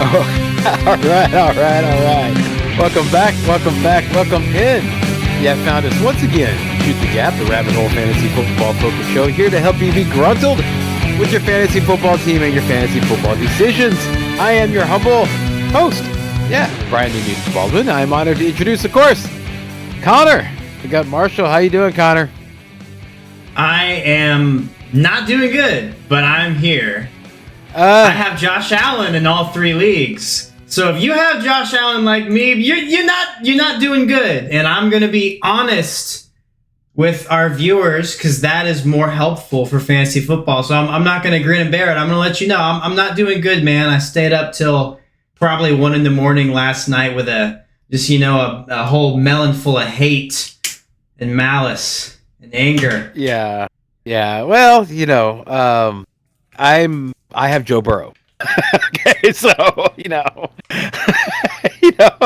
All right. Welcome in. You have found us once again. Shoot the Gap, the Rabbit Hole Fantasy Football Focus Show, here to help you be gruntled with your fantasy football team and your fantasy football decisions. I am your humble host, Brian Newton Baldwin. I'm honored to introduce, of course, Connor. We got Marshall. How you doing, Connor? I am not doing good, but I'm here. I have Josh Allen in all three leagues. So if you have Josh Allen like me, you're not doing good. And I'm gonna be honest with our viewers because that is more helpful for fantasy football. So I'm not gonna grin and bear it. I'm gonna let you know I'm not doing good, man. I stayed up till probably 1 a.m. last night with a whole melon full of hate and malice and anger. Yeah. Well, I have Joe Burrow. Okay, so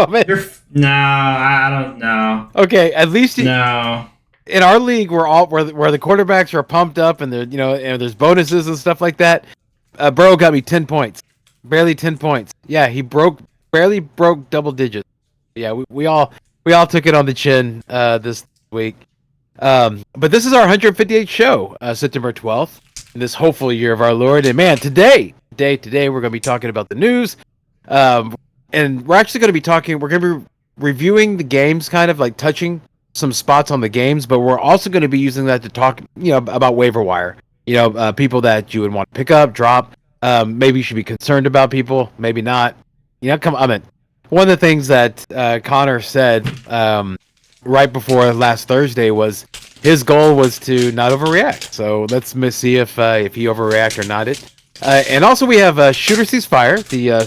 man. I don't know. Okay, at least no. In our league, where the quarterbacks are pumped up and and there's bonuses and stuff like that. Burrow got me 10 points, barely 10 points. Yeah, he barely broke double digits. Yeah, we all took it on the chin this week. But this is our 158th show, September 12th, in this hopeful year of our Lord. And man, today we're going to be talking about the news. And we're actually going to be reviewing the games, kind of like touching some spots on the games, but we're also going to be using that to talk, about waiver wire. People that you would want to pick up, drop. Maybe you should be concerned about people, maybe not. One of the things that Connor said right before last Thursday was his goal was to not overreact. So let's see if he overreact or not. And also we have Shooter Sees Fire, the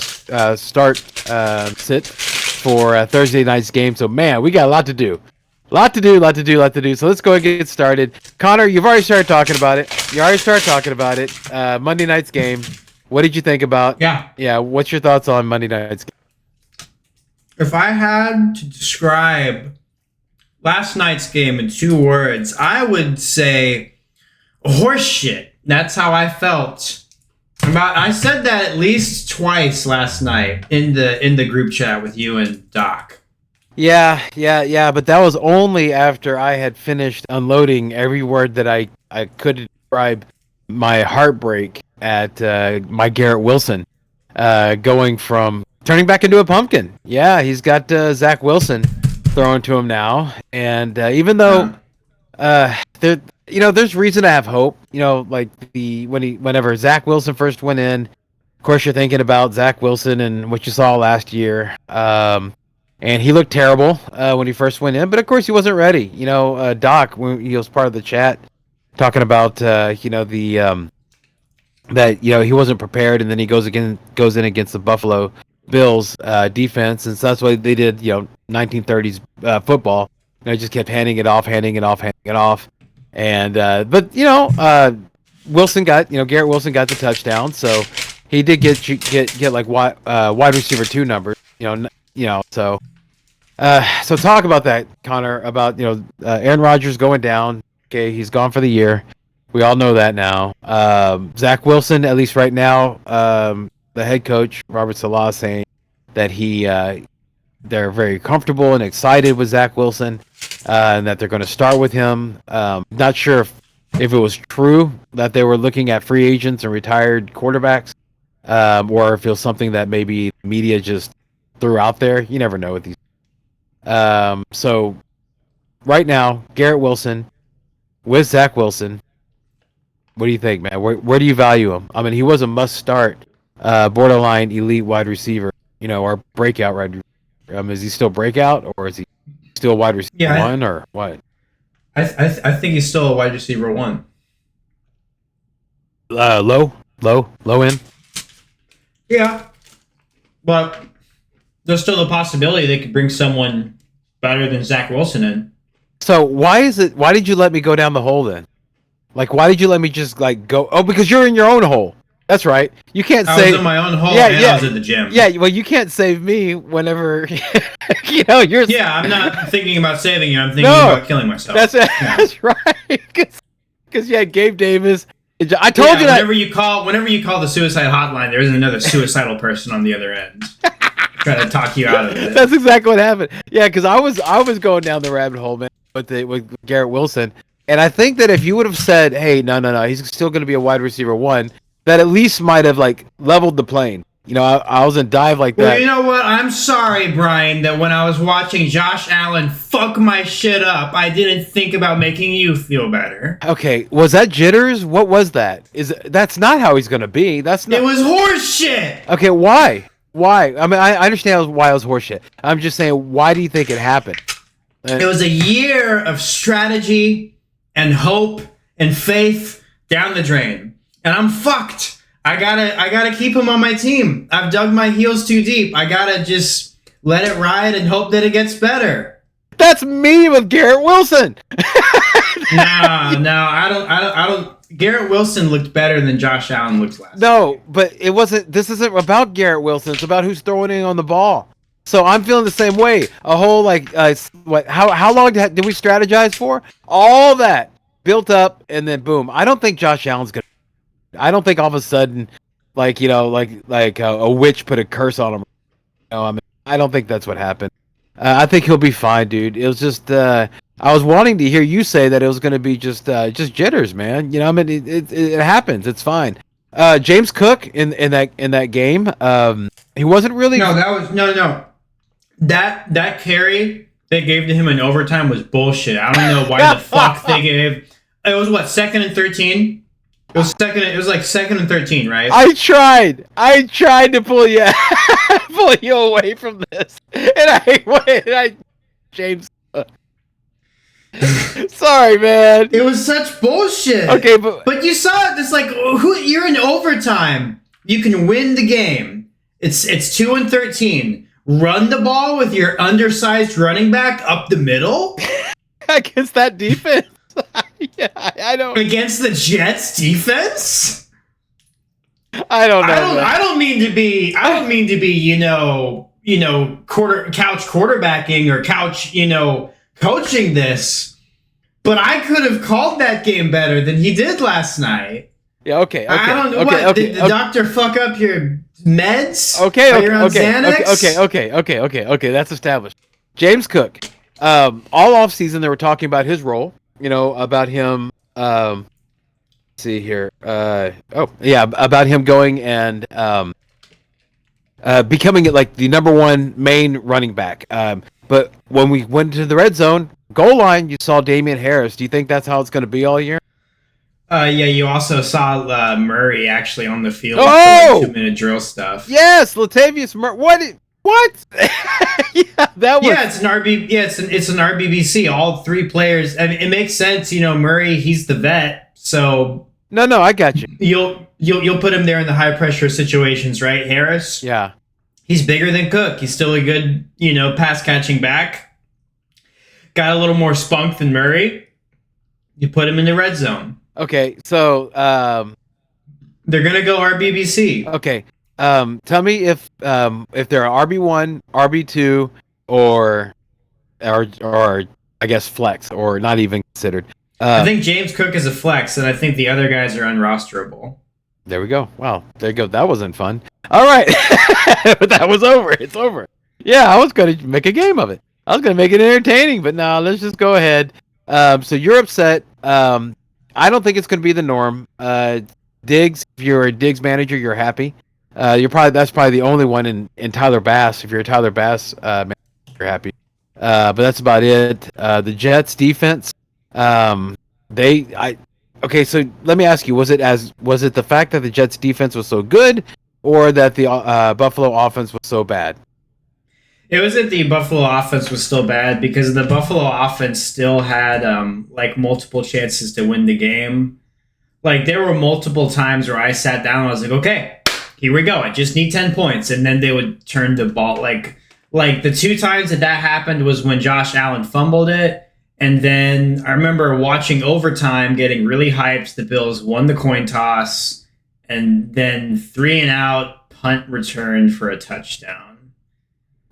sit for Thursday night's game. So man, we got a lot to do. So let's go ahead and get started. Connor, you've already started talking about it. Monday night's game. What did you think about? Yeah. What's your thoughts on Monday night's game? If I had to describe last night's game in 2 words, I would say horseshit. That's how I felt. I said that at least twice last night in the group chat with you and Doc. Yeah, but that was only after I had finished unloading every word that I could describe my heartbreak at my Garrett Wilson going from turning back into a pumpkin. Yeah, he's got Zach Wilson thrown to him now, and even though there's reason to have hope. Whenever Zach Wilson first went in, of course you're thinking about Zach Wilson and what you saw last year. And he looked terrible when he first went in, but of course he wasn't ready. Doc, when he was part of the chat, talking about he wasn't prepared, and then he goes in against the Buffalo Bills defense, and so that's why they did 1930s football. Just kept handing it off, and Garrett Wilson got the touchdown, so he did get like wide receiver 2 numbers. So talk about that, Connor, about Aaron Rodgers going down. Okay, he's gone for the year. We all know that now. Zach Wilson, at least right now, the head coach Robert Saleh saying that they're very comfortable and excited with Zach Wilson, and that they're going to start with him. Not sure if it was true that they were looking at free agents and retired quarterbacks, or if it was something that maybe the media just threw out there. You never know with these. So right now, Garrett Wilson with Zach Wilson. What do you think, man? Where do you value him? I mean, he was a must-start, borderline elite wide receiver, or breakout wide receiver. Is he still breakout, or is he still wide receiver 1, or what? I think he's still a wide receiver 1. Low end. Yeah, but there's still a possibility they could bring someone better than Zach Wilson in. So why did you let me go down the hole then? Like, why did you let me just go? Oh, because you're in your own hole. That's right. You can't say. I was in my own hole and I was at the gym. Yeah, well, you can't save me whenever, you're. Yeah, I'm not thinking about saving you. I'm thinking about killing myself. That's right. Because you had Gabe Davis, I told you that. Whenever you call the suicide hotline, there isn't another suicidal person on the other end trying to talk you out of it. That's exactly what happened. Yeah, because I was going down the rabbit hole, man, with Garrett Wilson, and I think that if you would have said, "Hey, no, he's still going to be a wide receiver one," that at least might have like leveled the plane. I wasn't dive like that. Well, you know what? I'm sorry, Brian, that when I was watching Josh Allen fuck my shit up, I didn't think about making you feel better. Okay, was that jitters? What was that? That's not how he's gonna be. That's not. It was horse shit. Okay, why? Why? I mean, I understand why it was horse shit. I'm just saying, why do you think it happened? It was a year of strategy and hope and faith down the drain, and I'm fucked. I gotta keep him on my team. I've dug my heels too deep. I gotta just let it ride and hope that it gets better. That's me with Garrett Wilson. No, I don't. Garrett Wilson looked better than Josh Allen looked last. No, but it wasn't. This isn't about Garrett Wilson. It's about who's throwing in on the ball. So I'm feeling the same way. A whole how long did we strategize for? All that built up and then boom. I don't think Josh Allen's gonna. I don't think all of a sudden, like a witch put a curse on him. I don't think that's what happened. I think he'll be fine, dude. It was just I was wanting to hear you say that it was going to be just jitters, man. It happens. It's fine. James Cook in that game, he wasn't really. No, that was no. That carry they gave to him in overtime was bullshit. I don't know why the fuck they gave. It was what, 2nd and 13. It was like 2nd and 13, right? I tried to pull you away from this, and James. Sorry, man. It was such bullshit. Okay, but you saw it. It's like you're in overtime. You can win the game. It's 2 and 13. Run the ball with your undersized running back up the middle against that defense. Yeah, I don't. Against the Jets defense? I don't know. I don't mean to be. Couch quarterbacking or couch coaching this, but I could have called that game better than he did last night. Yeah. Okay. I don't know what did the doctor fuck up your meds? Okay. Xanax? Okay. That's established. James Cook. All off season they were talking about his role. About him. Let's see here. About him going and becoming like the number one main running back. But when we went to the red zone goal line, you saw Damian Harris. Do you think that's how it's going to be all year? Yeah, you also saw Murray actually on the field for like 2-minute drill stuff. Yes, Latavius Murray. What? Yeah, that was. Yeah, it's an RB. Yeah, it's an RBBC. All three players. I mean, it makes sense. Murray, he's the vet, so. No, I got you. You'll put him there in the high pressure situations, right? Harris. Yeah. He's bigger than Cook. He's still a good, pass catching back. Got a little more spunk than Murray. You put him in the red zone. Okay, so they're gonna go RBBC. Okay. Tell me if they're RB1, RB2, or I guess flex, or not even considered. I think James Cook is a flex, and I think the other guys are unrosterable. There we go. Wow, there you go. That wasn't fun. All right, but that was over. It's over. Yeah, I was going to make a game of it. I was going to make it entertaining, but no, let's just go ahead. So you're upset. I don't think it's going to be the norm. Diggs, if you're a Diggs manager, you're happy. That's probably the only one in Tyler Bass. If you're a Tyler Bass manager, you're happy. But that's about it. The Jets defense. Okay, so let me ask you: was it the fact that the Jets defense was so good, or that the Buffalo offense was so bad? It was that the Buffalo offense was still bad because the Buffalo offense still had multiple chances to win the game. Like there were multiple times where I sat down and I was like, okay, here we go. I just need 10 points, and then they would turn the ball. Like the 2 times that happened was when Josh Allen fumbled it. And then I remember watching overtime, getting really hyped. The Bills won the coin toss, and then 3 and out, punt return for a touchdown.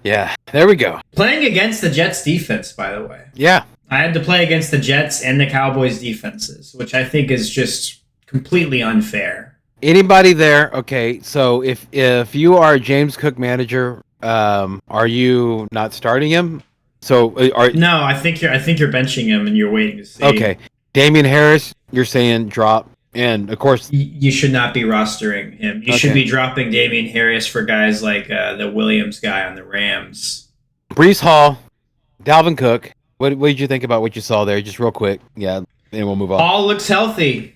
Yeah, there we go. Playing against the Jets defense, by the way. Yeah. I had to play against the Jets and the Cowboys defenses, which I think is just completely unfair. Anybody there? Okay, so if you are a James Cook manager, are you not starting him? So No, I think you're benching him and you're waiting to see. Okay, Damian Harris, you're saying drop, and of course you should not be rostering him. You should be dropping Damian Harris for guys like the Williams guy on the Rams. Breece Hall, Dalvin Cook. What did you think about what you saw there? Just real quick, yeah, and we'll move on. Hall looks healthy.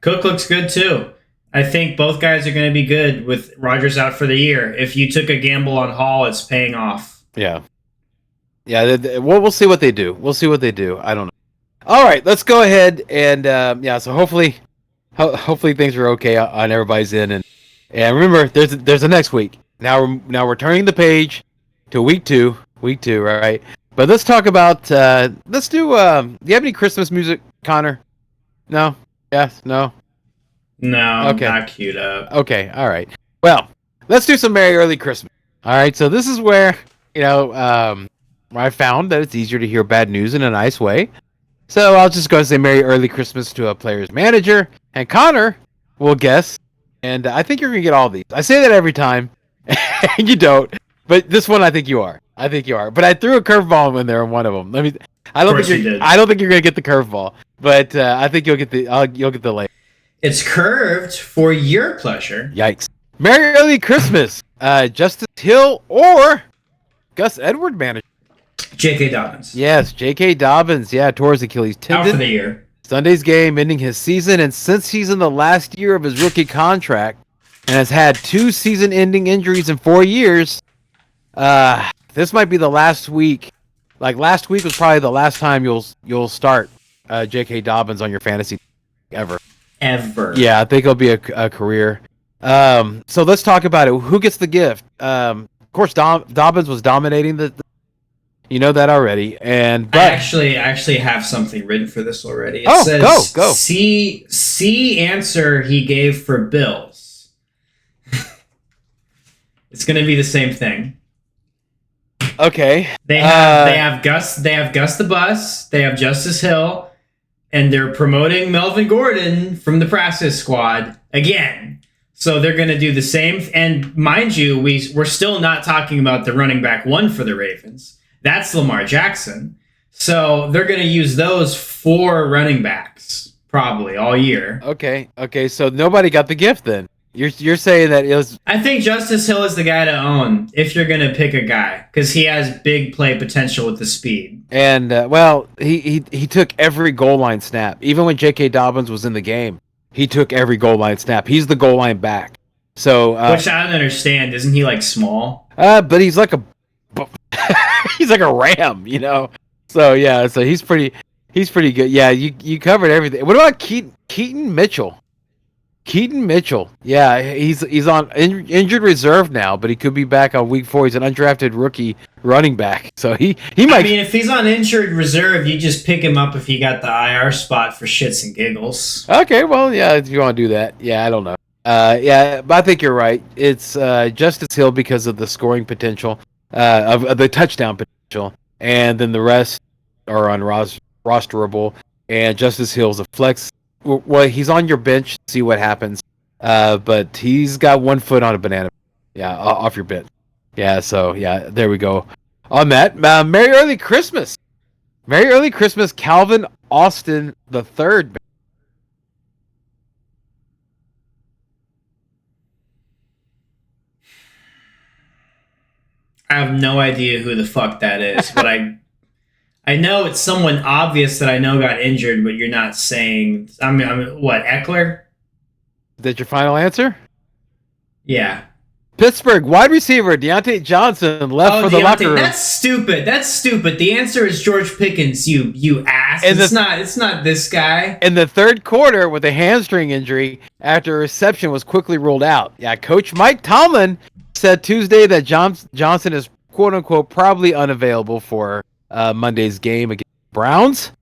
Cook looks good too. I think both guys are going to be good with Rodgers out for the year. If you took a gamble on Hall, it's paying off. Yeah. We'll see what they do. We'll see what they do. I don't know. All right, let's go ahead and so hopefully things are okay on everybody's end, and remember there's a next week. Now we're turning the page to week two, right? But let's talk about let's do you have any Christmas music, Connor? No? Yes? No? No, okay. Not queued up. Okay, all right. Well, let's do some Merry Early Christmas. All right, so this is where, I found that it's easier to hear bad news in a nice way. So I'll just go and say Merry Early Christmas to a player's manager, and Connor will guess, and I think you're going to get all these. I say that every time, and you don't, but this one I think you are. But I threw a curveball in there on one of them. I don't think you're going to get the curveball, but I think you'll get the lay. It's curved for your pleasure. Yikes. Merry Early Christmas, Justice Hill or Gus Edwards manager. J.K. Dobbins. Yes, J.K. Dobbins. Yeah, tore his Achilles tendon. Out for the year. Sunday's game ending his season, and since he's in the last year of his rookie contract and has had 2 season-ending injuries in 4 years, this might be the last week. Like last week was probably the last time you'll start J.K. Dobbins on your fantasy ever. Yeah, I think it'll be a career. So let's talk about it. Who gets the gift? Of course, Dobbins was dominating the. You know that already, but I actually have something written for this already. It says, go. C answer he gave for Bills. It's going to be the same thing. Okay. They have Gus the Bus. They have Justice Hill, and they're promoting Melvin Gordon from the practice squad again. So they're going to do the same. And mind you, we're still not talking about the running back one for the Ravens. That's Lamar Jackson. So they're going to use those 4 running backs probably all year. Okay. So nobody got the gift then. You're saying that it was. I think Justice Hill is the guy to own if you're going to pick a guy because he has big play potential with the speed. And he took every goal line snap. Even when J.K. Dobbins was in the game, he took every goal line snap. He's the goal line back. So which I don't understand. Isn't he like small? But he's like a. He's like a ram, So yeah, so he's pretty good. Yeah, you covered everything. What about Keaton Mitchell? Yeah, he's on injured reserve now, but he could be back on week 4. He's an undrafted rookie running back, so he might. I mean, if he's on injured reserve, you just pick him up if he got the IR spot for shits and giggles. Okay, well, yeah, if you want to do that, yeah, I don't know. Yeah, but I think you're right. It's Justice Hill because of the scoring potential. Of the touchdown potential, and then the rest are unrosterable. And Justice Hill's a flex. Well, he's on your bench. See what happens. But he's got 1 foot on a banana. Yeah, off your bench. Yeah. So yeah, there we go. On that, Merry Early Christmas. Merry Early Christmas, Calvin Austin III. I have no idea who the fuck that is, but I know it's someone obvious that I know got injured, but you're not saying. I mean, what, Eckler? Is that your final answer? Yeah. Pittsburgh wide receiver Deontay Johnson left for the locker room. That's stupid. The answer is George Pickens. You ass. It's not this guy. In the third quarter, with a hamstring injury after a reception was quickly ruled out. Yeah, Coach Mike Tomlin said Tuesday that Johnson is quote unquote probably unavailable for Monday's game against the Browns.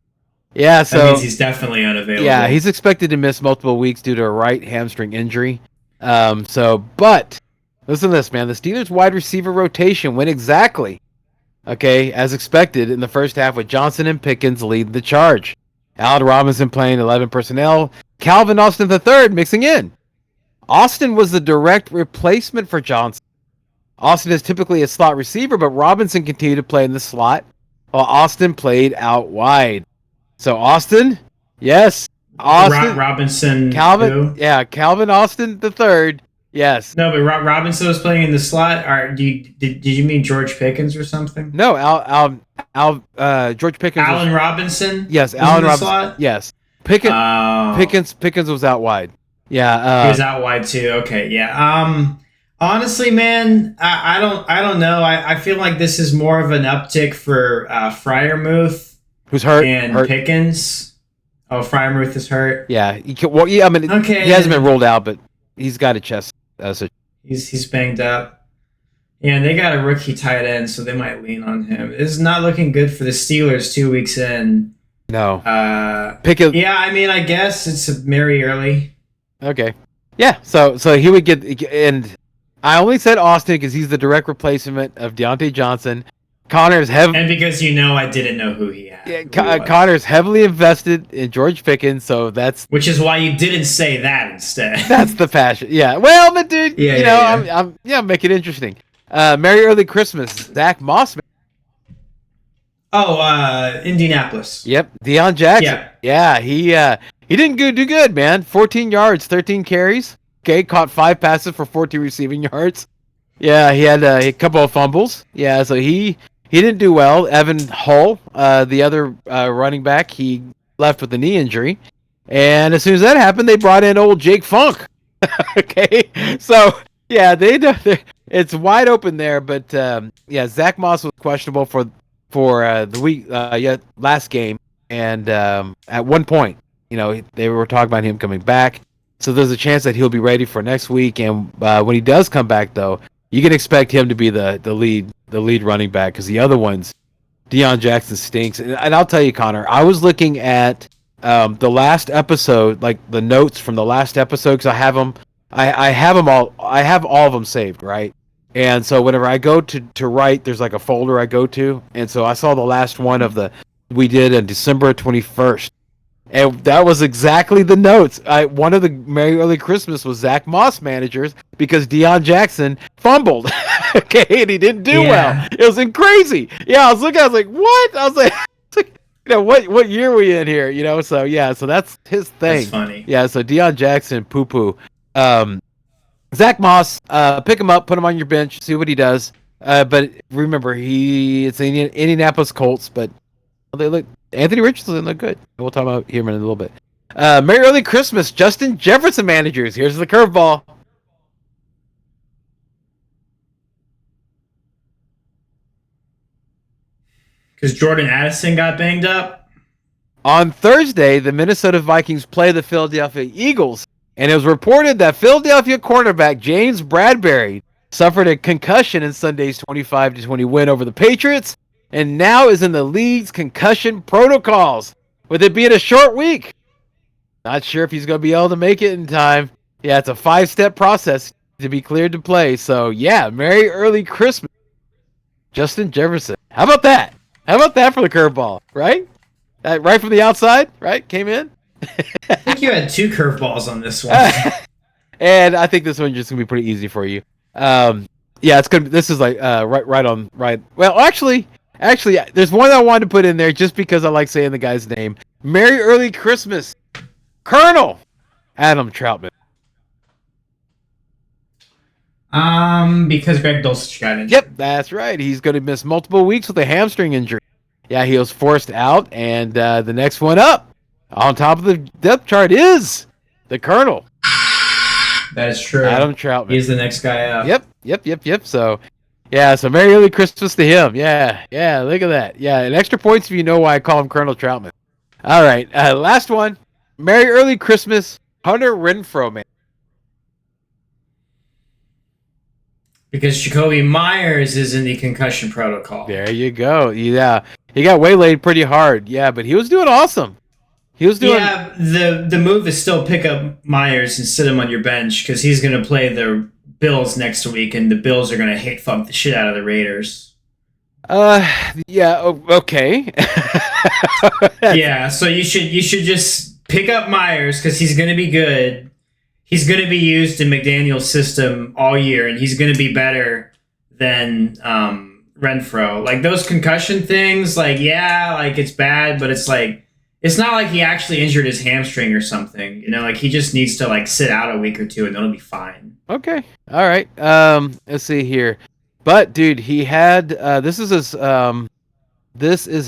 Yeah, so that means he's definitely unavailable. Yeah, he's expected to miss multiple weeks due to a right hamstring injury. But listen to this, man. The Steelers' wide receiver rotation went exactly, as expected in the first half with Johnson and Pickens leading the charge. Allen Robinson playing 11 personnel, Calvin Austin III mixing in. Austin was the direct replacement for Johnson. Austin is typically a slot receiver, but Robinson continued to play in the slot, while Austin played out wide. So Austin, yes, Austin, Robinson, Calvin, who? yeah, Calvin Austin III, yes. No, but Robinson was playing in the slot. Did you mean George Pickens or something? No, George Pickens. Allen Robinson. Yes, Allen Robinson. Slot? Yes, Pickens was out wide. Yeah, he was out wide too. Okay, yeah. Honestly, man, I don't know. I feel like this is more of an uptick for Freiermuth, who's hurt, Pickens. Oh, Freiermuth is hurt. Yeah, he hasn't been rolled out, but he's got a chest. He's banged up. Yeah, and they got a rookie tight end, so they might lean on him. It's not looking good for the Steelers 2 weeks in. No. Yeah, I mean, I guess it's very early. Okay. Yeah, so he would get, and I only said Austin because he's the direct replacement of Deontay Johnson. Connor's and because I didn't know who he had. Yeah, Connor's heavily invested in George Pickens, so that's which is why you didn't say that instead. That's the passion. Yeah. Well, but dude, I'm make it interesting. Merry early Christmas, Zach Moss. Oh, Indianapolis. Yep, Deion Jackson. Yeah, he didn't do good, man. 14 yards, 13 carries. Okay, caught 5 passes for 14 receiving yards. Yeah, he had a couple of fumbles. Yeah, so he didn't do well. Evan Hull, the other running back, he left with a knee injury. And as soon as that happened, they brought in old Jake Funk. Okay, so yeah, it's wide open there. But Zach Moss was questionable for the week last game, and at one point, they were talking about him coming back. So there's a chance that he'll be ready for next week. And when he does come back, though, you can expect him to be the lead running back, because the other ones, Deion Jackson stinks. And I'll tell you, Connor, I was looking at the last episode, like the notes from the last episode, because I have them. I have them all. I have all of them saved, right? And so whenever I go to write, there's like a folder I go to, and so I saw the last one we did on December 21st. And that was exactly the notes. One of the Merry Early Christmas was Zach Moss managers because Deion Jackson fumbled. Okay, and he didn't do well. It was crazy. Yeah, I was looking. I was like, "What?" I was like, what year are we in here? So that's his thing. That's funny. Yeah, so Deion Jackson, poo. Zach Moss, pick him up, put him on your bench, see what he does. But remember, it's the Indianapolis Colts, but Anthony Richardson look good. We'll talk about him in a little bit. Merry Early Christmas, Justin Jefferson managers. Here's the curveball. Because Jordan Addison got banged up? On Thursday, the Minnesota Vikings play the Philadelphia Eagles, and it was reported that Philadelphia cornerback James Bradbury suffered a concussion in Sunday's 25-20 win over the Patriots, and now is in the league's concussion protocols, with it being a short week. Not sure if he's going to be able to make it in time. Yeah, it's a 5-step process to be cleared to play. So, yeah, Merry Early Christmas, Justin Jefferson. How about that? How about that for the curveball, right? Right from the outside, right? Came in. I think you had 2 curveballs on this one. And I think this one's just going to be pretty easy for you. It's good. This is like right on. Well, actually, there's one I wanted to put in there just because I like saying the guy's name. Merry Early Christmas, Colonel Adam Troutman. Because Greg Dulcich got injured. Yep, that's right. He's going to miss multiple weeks with a hamstring injury. Yeah, he was forced out, and the next one up on top of the depth chart is the Colonel. That is true. Adam Troutman. He's the next guy up. Yep. So, so Merry Early Christmas to him. Yeah, look at that. Yeah, and extra points if you know why I call him Colonel Troutman. All right, last one. Merry Early Christmas, Hunter Renfrow, man. Because Jacoby Myers is in the concussion protocol. There you go. Yeah, he got waylaid pretty hard. Yeah, but he was doing awesome. Yeah, the move is still pick up Myers and sit him on your bench because he's going to play the Bills next week, and the Bills are going to hate fuck the shit out of the Raiders. Yeah, okay. Yeah, so you should just pick up Myers because he's going to be good. He's going to be used in McDaniel's system all year, and he's going to be better than Renfroe. Like, those concussion things, like, yeah, like, it's bad, but it's like, it's not like he actually injured his hamstring or something. You know, like, he just needs to, like, sit out a week or two, and then he'll be fine. Okay. All right. Let's see here. But, dude, he had, this is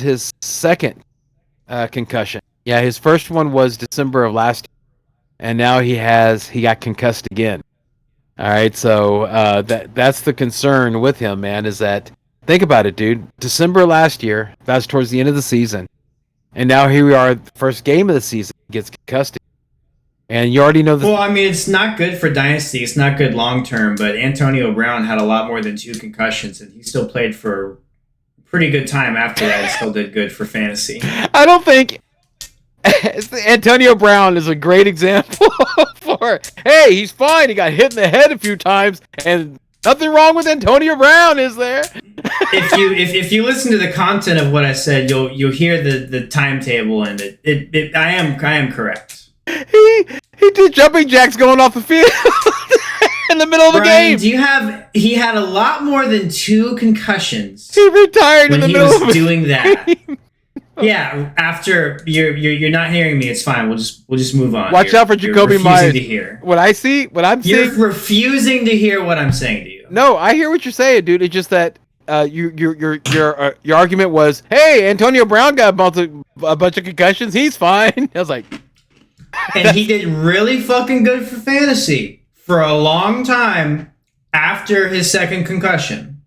his second concussion. Yeah, his first one was December of last year, and now he got concussed again. All right, so that's the concern with him, man, is that, think about it, dude. December last year, that's towards the end of the season, and now here we are, first game of the season, gets concussed. And you already know this. Well, I mean, it's not good for Dynasty. It's not good long term, but Antonio Brown had a lot more than 2 concussions, and he still played for a pretty good time after that. He still did good for fantasy. I don't think Antonio Brown is a great example for, hey, he's fine. He got hit in the head a few times, and nothing wrong with Antonio Brown, is there? if you listen to the content of what I said, you'll hear the timetable, and I am correct. He did jumping jacks going off the field in the middle of the game. He had a lot more than 2 concussions. He retired when in the he middle was of doing that. Yeah, after you're not hearing me, it's fine. We'll just move on. Watch out for Jacoby Myers. To hear. What I'm saying. You're refusing to hear what I'm saying to you. No, I hear what you're saying, dude. It's just that your argument was, hey, Antonio Brown got a bunch of concussions. He's fine. I was like, and he did really fucking good for fantasy for a long time after his second concussion.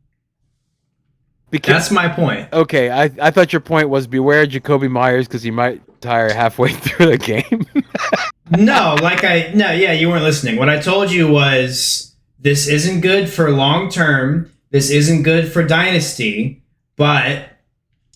That's my point. Okay, I thought your point was beware Jacoby Myers because he might retire halfway through the game. You weren't listening. What I told you was this isn't good for long term. This isn't good for Dynasty, but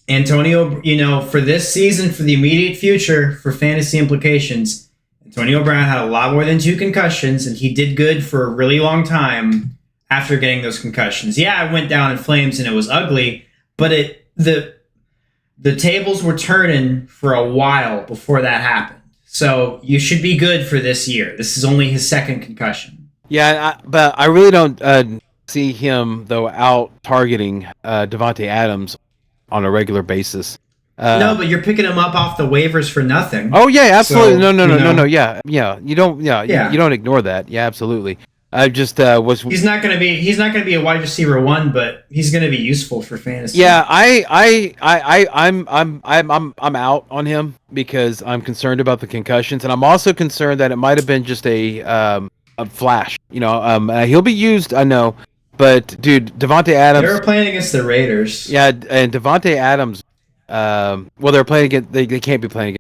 Antonio, for this season, for the immediate future, for fantasy implications, Antonio Brown had a lot more than 2 concussions, and he did good for a really long time after getting those concussions. Yeah, it went down in flames and it was ugly, but the tables were turning for a while before that happened. So you should be good for this year. This is only his second concussion. Yeah, but I really don't see him, though, out targeting Davante Adams on a regular basis. No, but you're picking him up off the waivers for nothing. Oh yeah, absolutely. So, no. Yeah. You don't. Yeah. You don't ignore that. Yeah, absolutely. I just was. He's not going to be a wide receiver 1, but he's going to be useful for fantasy. Yeah, I'm out on him because I'm concerned about the concussions, and I'm also concerned that it might have been just a flash. He'll be used. I know. But dude, Davante Adams. They were playing against the Raiders. Yeah, and Davante Adams. They're playing against. They can't be playing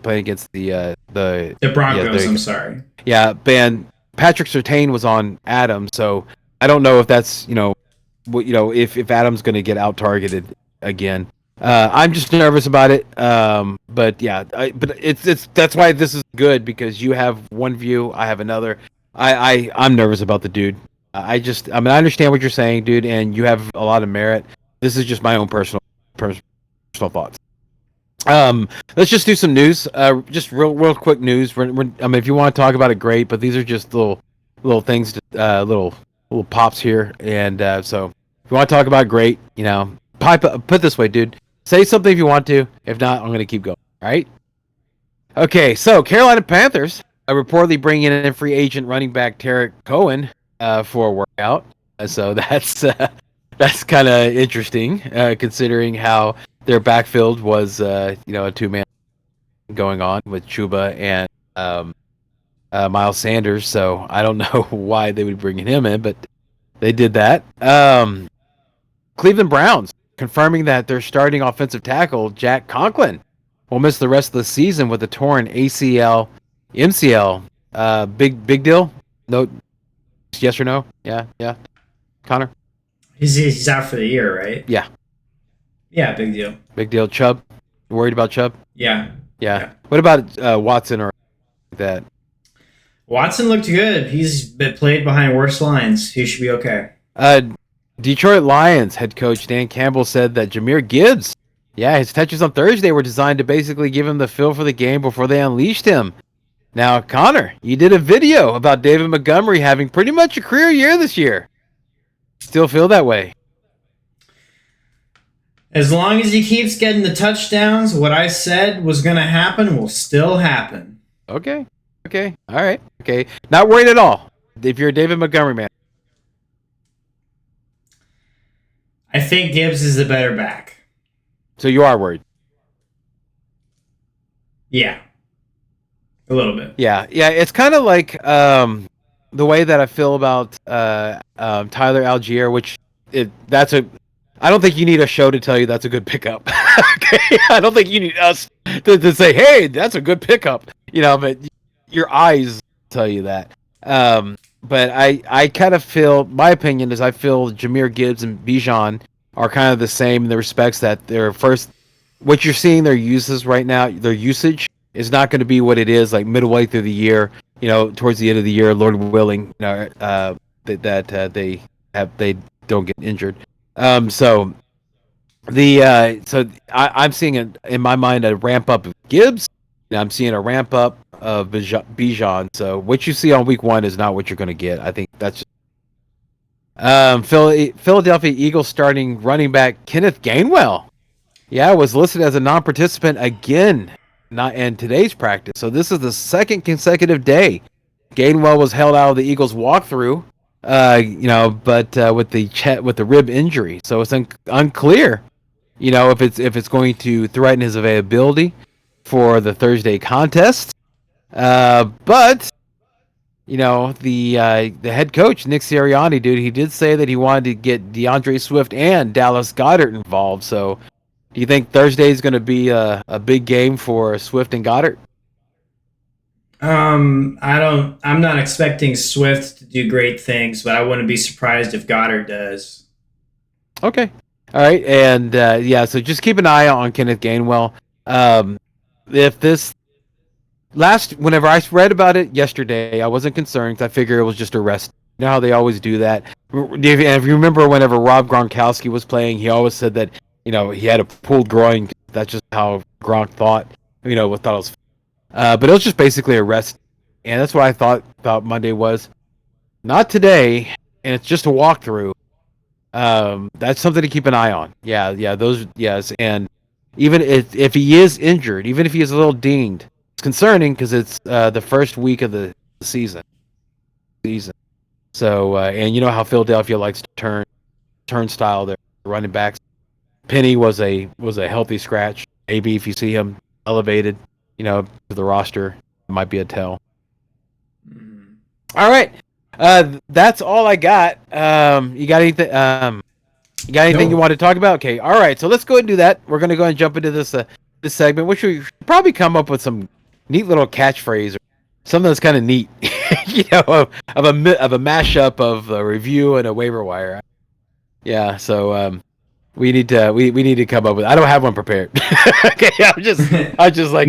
against the Broncos. I'm sorry. Yeah, Ben Patrick Surtain was on Adams, so I don't know if that's if Adams going to get out targeted again. I'm just nervous about it. But yeah, but it's that's why this is good because you have one view, I have another. I'm nervous about the dude. I understand what you're saying, dude, and you have a lot of merit. This is just my own personal thoughts. Let's just do some news. Just real quick news. If you want to talk about it, great. But these are just little things, little pops here. And so, if you want to talk about it, great. Put it this way, dude. Say something if you want to. If not, I'm gonna keep going. All right. Okay. So, Carolina Panthers are reportedly bringing in free agent running back Tarek Cohen for a workout. So that's kind of interesting, considering how their backfield was, a 2-man going on with Chuba and Miles Sanders. So I don't know why they would bring him in, but they did that. Cleveland Browns confirming that their starting offensive tackle Jack Conklin will miss the rest of the season with a torn ACL, MCL. Big deal. No. Yes or no? Yeah. Connor? He's out for the year, right? Yeah. Yeah, big deal. Big deal. Chubb? You worried about Chubb? Yeah. What about Watson or that? Watson looked good. He's been played behind worse lines. He should be okay. Detroit Lions head coach Dan Campbell said that Jahmyr Gibbs Yeah, his touches on Thursday were designed to basically give him the feel for the game before they unleashed him. Now, Connor, you did a video about David Montgomery having pretty much a career year this year. Still feel that way? As long as he keeps getting the touchdowns, what I said was going to happen will still happen. Okay. All right. Okay. Not worried at all if you're a David Montgomery man. I think Gibbs is the better back. So you are worried? Yeah. A little bit. Yeah. It's kind of like the way that I feel about Tyler Algier, which I don't think you need a show to tell you that's a good pickup. Okay, I don't think you need us to say, "Hey, that's a good pickup." But your eyes tell you that. But I kind of feel, my opinion is, I feel Jahmyr Gibbs and Bijan are kind of the same in the respects that what you're seeing their uses right now, their usage is not going to be what it is like midway through the year. Towards the end of the year, Lord willing, that they don't get injured. So I'm seeing in my mind a ramp up of Gibbs, and I'm seeing a ramp up of Bijan. So what you see on week 1 is not what you're going to get. I think that's Philadelphia Eagles starting running back Kenneth Gainwell. Yeah, was listed as a non-participant again, not in today's practice. So this is the second consecutive day Gainwell was held out of the Eagles walkthrough. But with the rib injury, so it's unclear, if it's going to threaten his availability for the Thursday contest. But the head coach Nick Sirianni, dude, he did say that he wanted to get DeAndre Swift and Dallas Goedert involved. So, do you think Thursday is going to be a big game for Swift and Goddard? I'm not expecting Swift to do great things, but I wouldn't be surprised if Goddard does. Okay. All right. And so just keep an eye on Kenneth Gainwell. Whenever I read about it yesterday, I wasn't concerned because I figured it was just a rest. You know how they always do that. And if you remember, whenever Rob Gronkowski was playing, he always said that, he had a pulled groin. That's just how Gronk thought, thought it was. But it was just basically a rest, and that's what I thought Monday was. Not today, and it's just a walkthrough. That's something to keep an eye on. Yes, and even if he is injured, even if he is a little dinged, it's concerning because it's the first week of the season. So, and you know how Philadelphia likes to turnstile their running backs. Penny was a healthy scratch. Maybe if you see him elevated, to the roster, it might be a tell. All right, that's all I got. You got anything? No. You want to talk about? Okay, all right. So let's go ahead and do that. We're gonna go and jump into this segment, which we should probably come up with some neat little catchphrase or something that's kind of neat, of a mashup of a review and a waiver wire. Yeah. So we need to come up with. I don't have one prepared. Okay, I'm just like,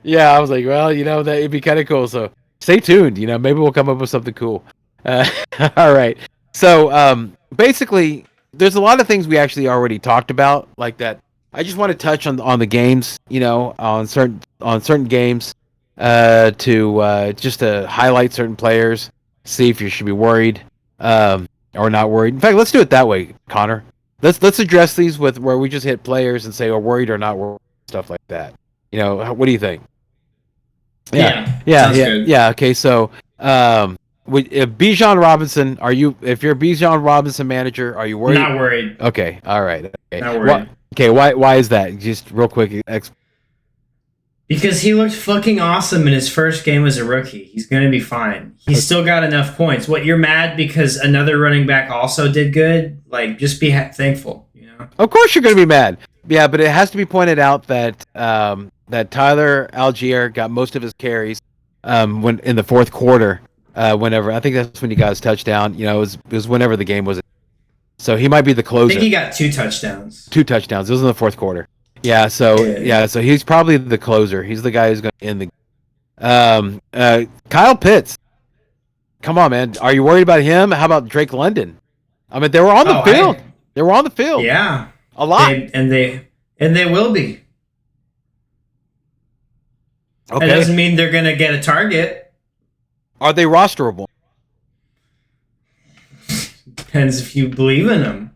yeah. I was like, well, that'd be kind of cool. So stay tuned. Maybe we'll come up with something cool. All right. So basically, there's a lot of things we actually already talked about, like that. I just want to touch on the games, on certain games, to highlight certain players, see if you should be worried or not worried. In fact, let's do it that way, Connor. Let's address these with where we just hit players and say, worried or not worried, stuff like that. What do you think? Yeah. Good. Yeah. Okay. So, if Bijan Robinson, if you're a Bijan Robinson manager, are you worried? Not worried. Okay. All right. Okay. Not worried. Why is that? Just real quick. Because he looked fucking awesome in his first game as a rookie. He's going to be fine. He's still got enough points. What, you're mad because another running back also did good? Like, just be thankful, Of course you're going to be mad. Yeah, but it has to be pointed out that that Tyler Algier got most of his carries when in the fourth quarter. Whenever I think that's when he got his touchdown. It was whenever the game was. So he might be the closer. I think he got 2 touchdowns. 2 touchdowns. It was in the fourth quarter. Yeah. So so he's probably the closer. He's the guy who's going to end the. Kyle Pitts. Come on, man. Are you worried about him? How about Drake London? I mean, they were on the field. They were on the field. Yeah. A lot. They And they will be. Okay. It doesn't mean they're going to get a target. Are they rosterable? Depends if you believe in them.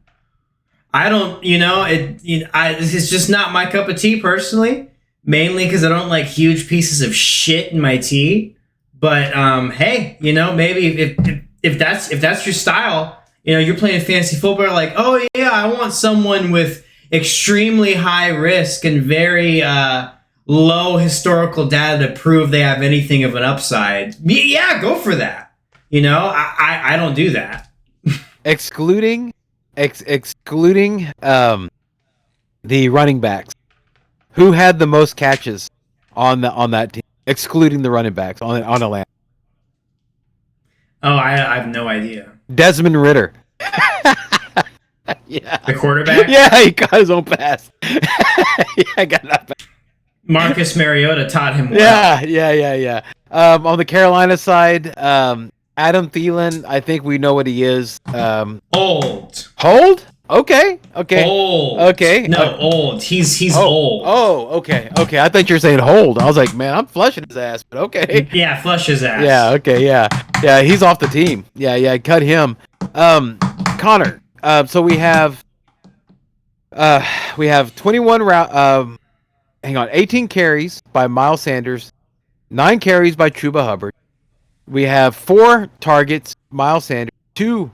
I don't, it's just not my cup of tea personally. Mainly because I don't like huge pieces of shit in my tea. But hey, maybe if that's your style, you're playing fantasy football. Like, oh yeah, I want someone with extremely high risk and very low historical data to prove they have anything of an upside. Yeah, go for that. I don't do that. Excluding the running backs, who had the most catches on that team, excluding the running backs on Atlanta? Oh, I have no idea. Desmond Ridder. Yeah. The quarterback? Yeah, he got his own pass. Yeah, got that pass. Marcus Mariota taught him well. Yeah. On the Carolina side, Adam Thielen, I think we know what he is. Old. Hold? Okay. Old. Okay. No, old. He's old. Oh, okay. I thought you were saying hold. I was like, man, I'm flushing his ass, but okay. Yeah, flush his ass. Yeah, okay, yeah. He's off the team. Yeah, cut him. Connor. So we have 21 round. Hang on, 18 carries by Miles Sanders, 9 carries by Chuba Hubbard. We have 4 targets, Miles Sanders, 2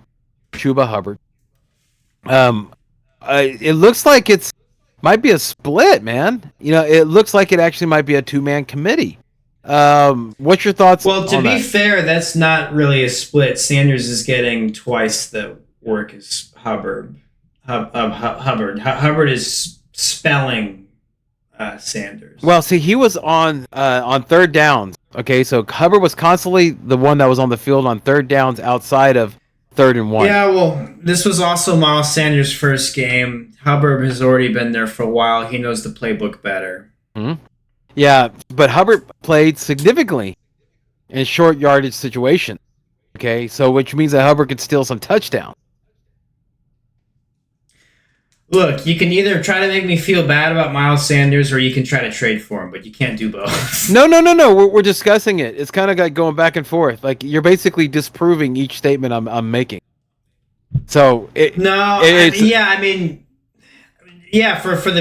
Chuba Hubbard. It looks like might be a split, man. It looks like it actually might be a 2-man committee. What's your thoughts? Well, to be fair, that's not really a split. Sanders is getting twice the work as Hubbard. Hubbard. Hubbard is spelling Sanders. Well, see, he was on third downs. Okay, so Hubbard was constantly the one that was on the field on third downs outside of 3rd and 1. Yeah, well, this was also Miles Sanders' first game. Hubbard has already been there for a while. He knows the playbook better. Mm-hmm. Yeah, but Hubbard played significantly in short yardage situations. Okay, so which means that Hubbard could steal some touchdowns. Look, you can either try to make me feel bad about Miles Sanders or you can try to trade for him, but you can't do both. No. We're discussing it. It's kind of like going back and forth. Like you're basically disproving each statement I'm making. So for the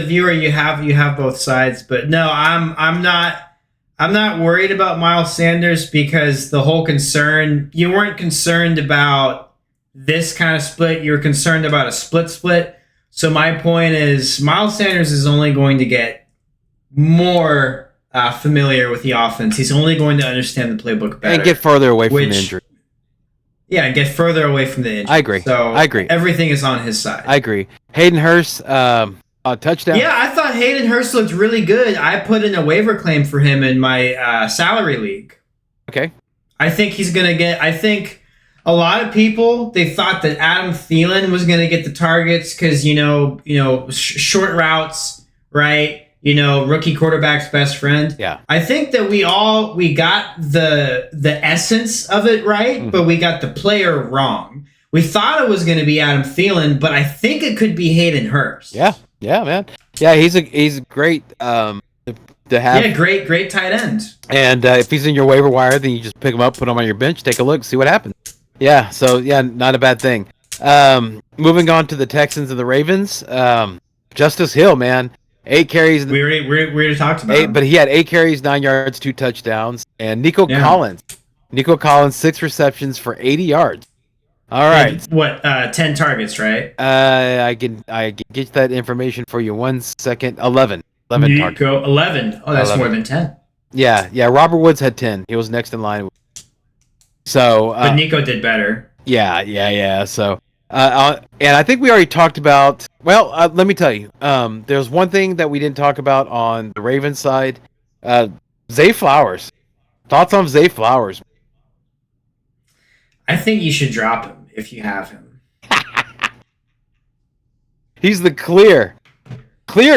viewer you have both sides, but no, I'm not worried about Miles Sanders because the whole concern, you weren't concerned about this kind of split, you were concerned about a split. So my point is, Miles Sanders is only going to get more familiar with the offense. He's only going to understand the playbook better. And get further away from the injury. Yeah, and get further away from the injury. I agree. So I agree. Everything is on his side. I agree. Hayden Hurst, a touchdown. Yeah, I thought Hayden Hurst looked really good. I put in a waiver claim for him in my salary league. Okay. I think he's going to get... I think... A lot of people, they thought that Adam Thielen was going to get the targets because, short routes, right? Rookie quarterback's best friend. Yeah. I think that we got the essence of it right, but we got the player wrong. We thought it was going to be Adam Thielen, but I think it could be Hayden Hurst. Yeah, man. Yeah, he's great to have. Yeah, great tight end. And if he's in your waiver wire, then you just pick him up, put him on your bench, take a look, see what happens. Yeah, so not a bad thing. Moving on to the Texans and the Ravens. Justice Hill, man, 8 carries. We already talked about 8, but he had 8 carries, 9 yards, 2 touchdowns. And Nico Collins, 6 receptions for 80 yards. All right. And 10 targets, right? I can get that information for you. 1 second. 11 targets. 11. Oh, that's 11. more than 10. Yeah. Robert Woods had 10. He was next in line. So, but Nico did better. Yeah. So, and I think we already talked about. Well, let me tell you. There's one thing that we didn't talk about on the Ravens side. Zay Flowers. Thoughts on Zay Flowers? I think you should drop him if you have him. He's the clear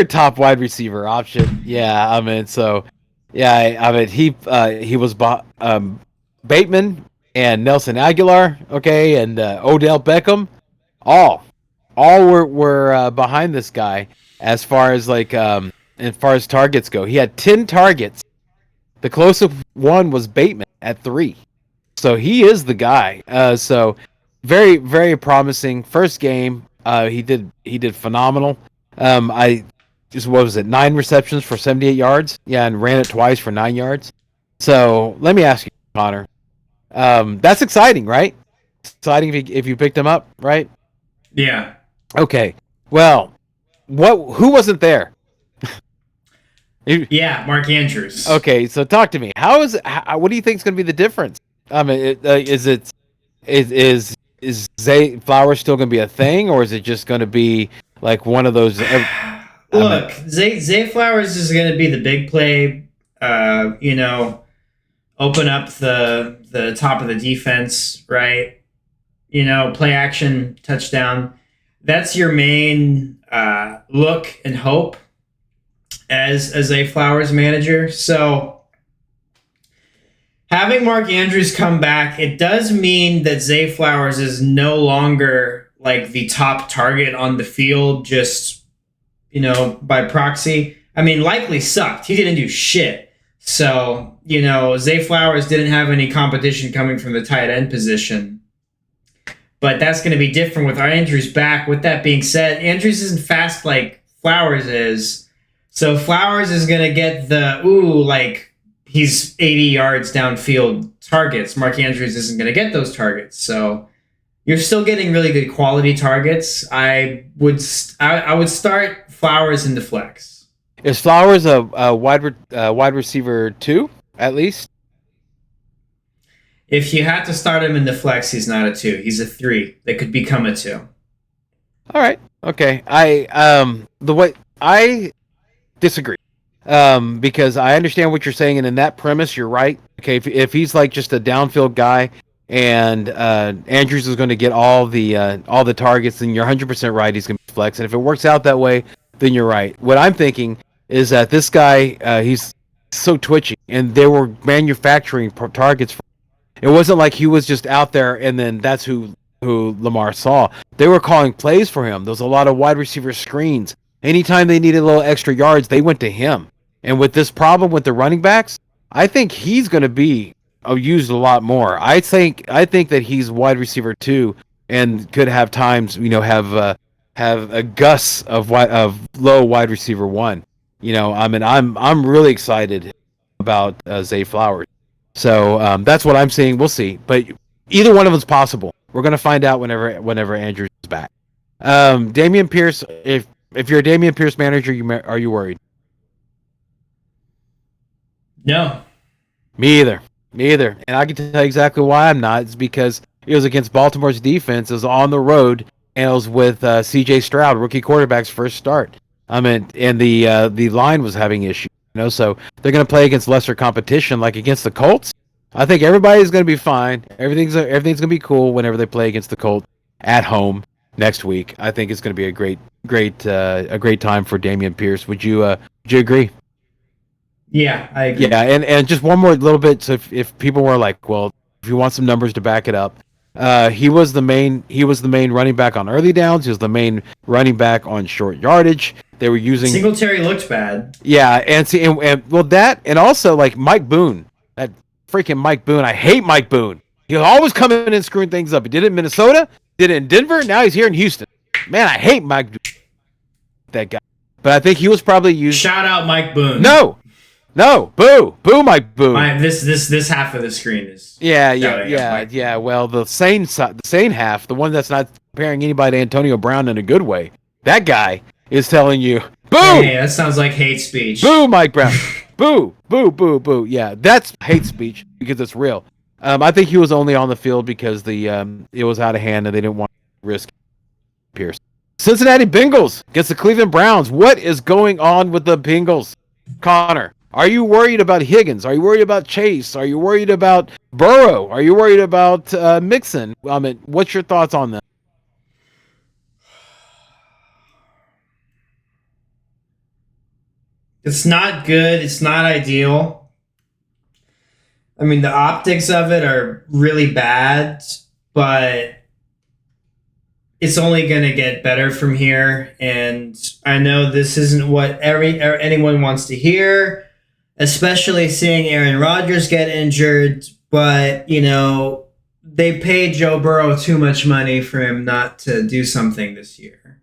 top wide receiver option. Yeah, I mean, he was Bateman and Nelson Aguilar, okay, and Odell Beckham, all were behind this guy. as far as targets go. He had 10 targets. The closest one was Bateman at 3. So he is the guy. So very, very promising. First game, he did phenomenal. I just, what was it, 9 receptions for 78 yards? Yeah, and ran it twice for 9 yards. So let me ask you, Connor. That's exciting, right? Exciting if you picked him up, right? Yeah. Okay. Well, who wasn't there? Yeah, Mark Andrews. Okay, so talk to me. What do you think is going to be the difference? I mean, is Zay Flowers still going to be a thing, or is it just going to be like one of those? Look, Zay Flowers is going to be the big play. Open up the top of the defense, right? Play action touchdown. That's your main look and hope as a Flowers manager. So having Mark Andrews come back, it does mean that Zay Flowers is no longer like the top target on the field, just, by proxy. I mean, likely sucked. He didn't do shit. So, Zay Flowers didn't have any competition coming from the tight end position. But that's going to be different with our Andrews back. With that being said, Andrews isn't fast like Flowers is. So Flowers is going to get he's 80 yards downfield targets. Mark Andrews isn't going to get those targets. So you're still getting really good quality targets. I would start Flowers in the flex. Is Flowers a wide receiver 2 at least? If you had to start him in the flex, he's not a 2. He's a 3. That could become a 2. All right. Okay. I disagree. Because I understand what you're saying, and in that premise, you're right. Okay, if he's like just a downfield guy, and Andrews is going to get all the targets, then you're 100% right. He's going to be flex, and if it works out that way, then you're right. What I'm thinking is that this guy, he's so twitchy, and they were manufacturing targets. It wasn't like he was just out there, and then that's who Lamar saw. They were calling plays for him. There was a lot of wide receiver screens. Anytime they needed a little extra yards, they went to him. And with this problem with the running backs, I think he's going to be used a lot more. I think that he's wide receiver 2 and could have times, have a gusts of low wide receiver 1. I'm really excited about Zay Flowers. So that's what I'm seeing. We'll see, but either one of them's possible. We're going to find out whenever Andrews is back. Damian Pierce, if you're a Damian Pierce manager, are you worried? No. Me either. And I can tell you exactly why I'm not. It's because it was against Baltimore's defense. It was on the road, and it was with C.J. Stroud, rookie quarterback's first start. And the line was having issues. So they're going to play against lesser competition, like against the Colts. I think everybody's going to be fine. Everything's going to be cool whenever they play against the Colts at home next week. I think it's going to be a great time for Damian Pierce. Would you agree? Yeah, I agree. Yeah, and just one more little bit. So if people were like, well, if you want some numbers to back it up, he was the main running back on early downs. He was the main running back on short yardage. They were using Singletary looked bad. Yeah, and also like Mike Boone, that freaking Mike Boone. I hate Mike Boone. He'll always come in and screwing things up. He did it in Minnesota, did it in Denver. Now he's here in Houston. Man, I hate Mike. That guy. But I think he was probably used. Shout out Mike Boone. No, boo, Mike Boone. This half of the screen is. Yeah. Well, the sane half, the one that's not comparing anybody to Antonio Brown in a good way. That guy is telling you, boo. Hey, that sounds like hate speech. Boo, Mike Brown. Boo. Yeah, that's hate speech because it's real. I think he was only on the field because it was out of hand and they didn't want to risk Pierce. Cincinnati Bengals against the Cleveland Browns. What is going on with the Bengals? Connor, are you worried about Higgins? Are you worried about Chase? Are you worried about Burrow? Are you worried about Mixon? I mean, what's your thoughts on that? It's not good. It's not ideal. I mean, the optics of it are really bad, but it's only going to get better from here. And I know this isn't what anyone wants to hear, especially seeing Aaron Rodgers get injured. But, they paid Joe Burrow too much money for him not to do something this year.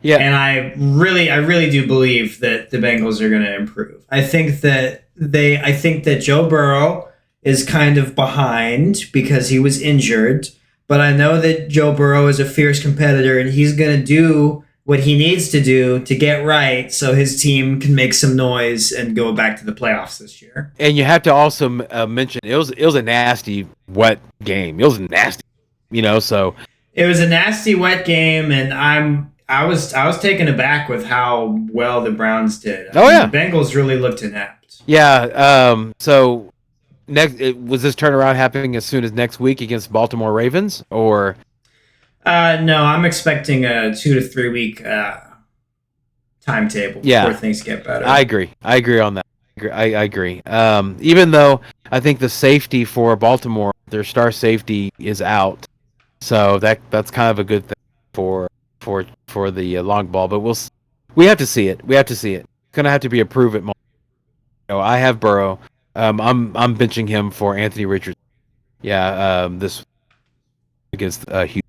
Yeah. And I really do believe that the Bengals are going to improve. I think that Joe Burrow is kind of behind because he was injured. But I know that Joe Burrow is a fierce competitor, and he's going to do what he needs to do to get right so his team can make some noise and go back to the playoffs this year. And you have to also mention it was a nasty, wet game. It was nasty, so. It was a nasty, wet game, and I was taken aback with how well the Browns did. The Bengals really looked inept. Yeah, so was this turnaround happening as soon as next week against Baltimore Ravens, or? No, I'm expecting a 2 to 3 week timetable before things get better. I agree on that. I agree. Even though I think the safety for Baltimore, their star safety, is out, so that's kind of a good thing for the long ball. But we have to see it. It's gonna have to be a prove it moment. I have Burrow. I'm benching him for Anthony Richardson. Yeah, this against Houston.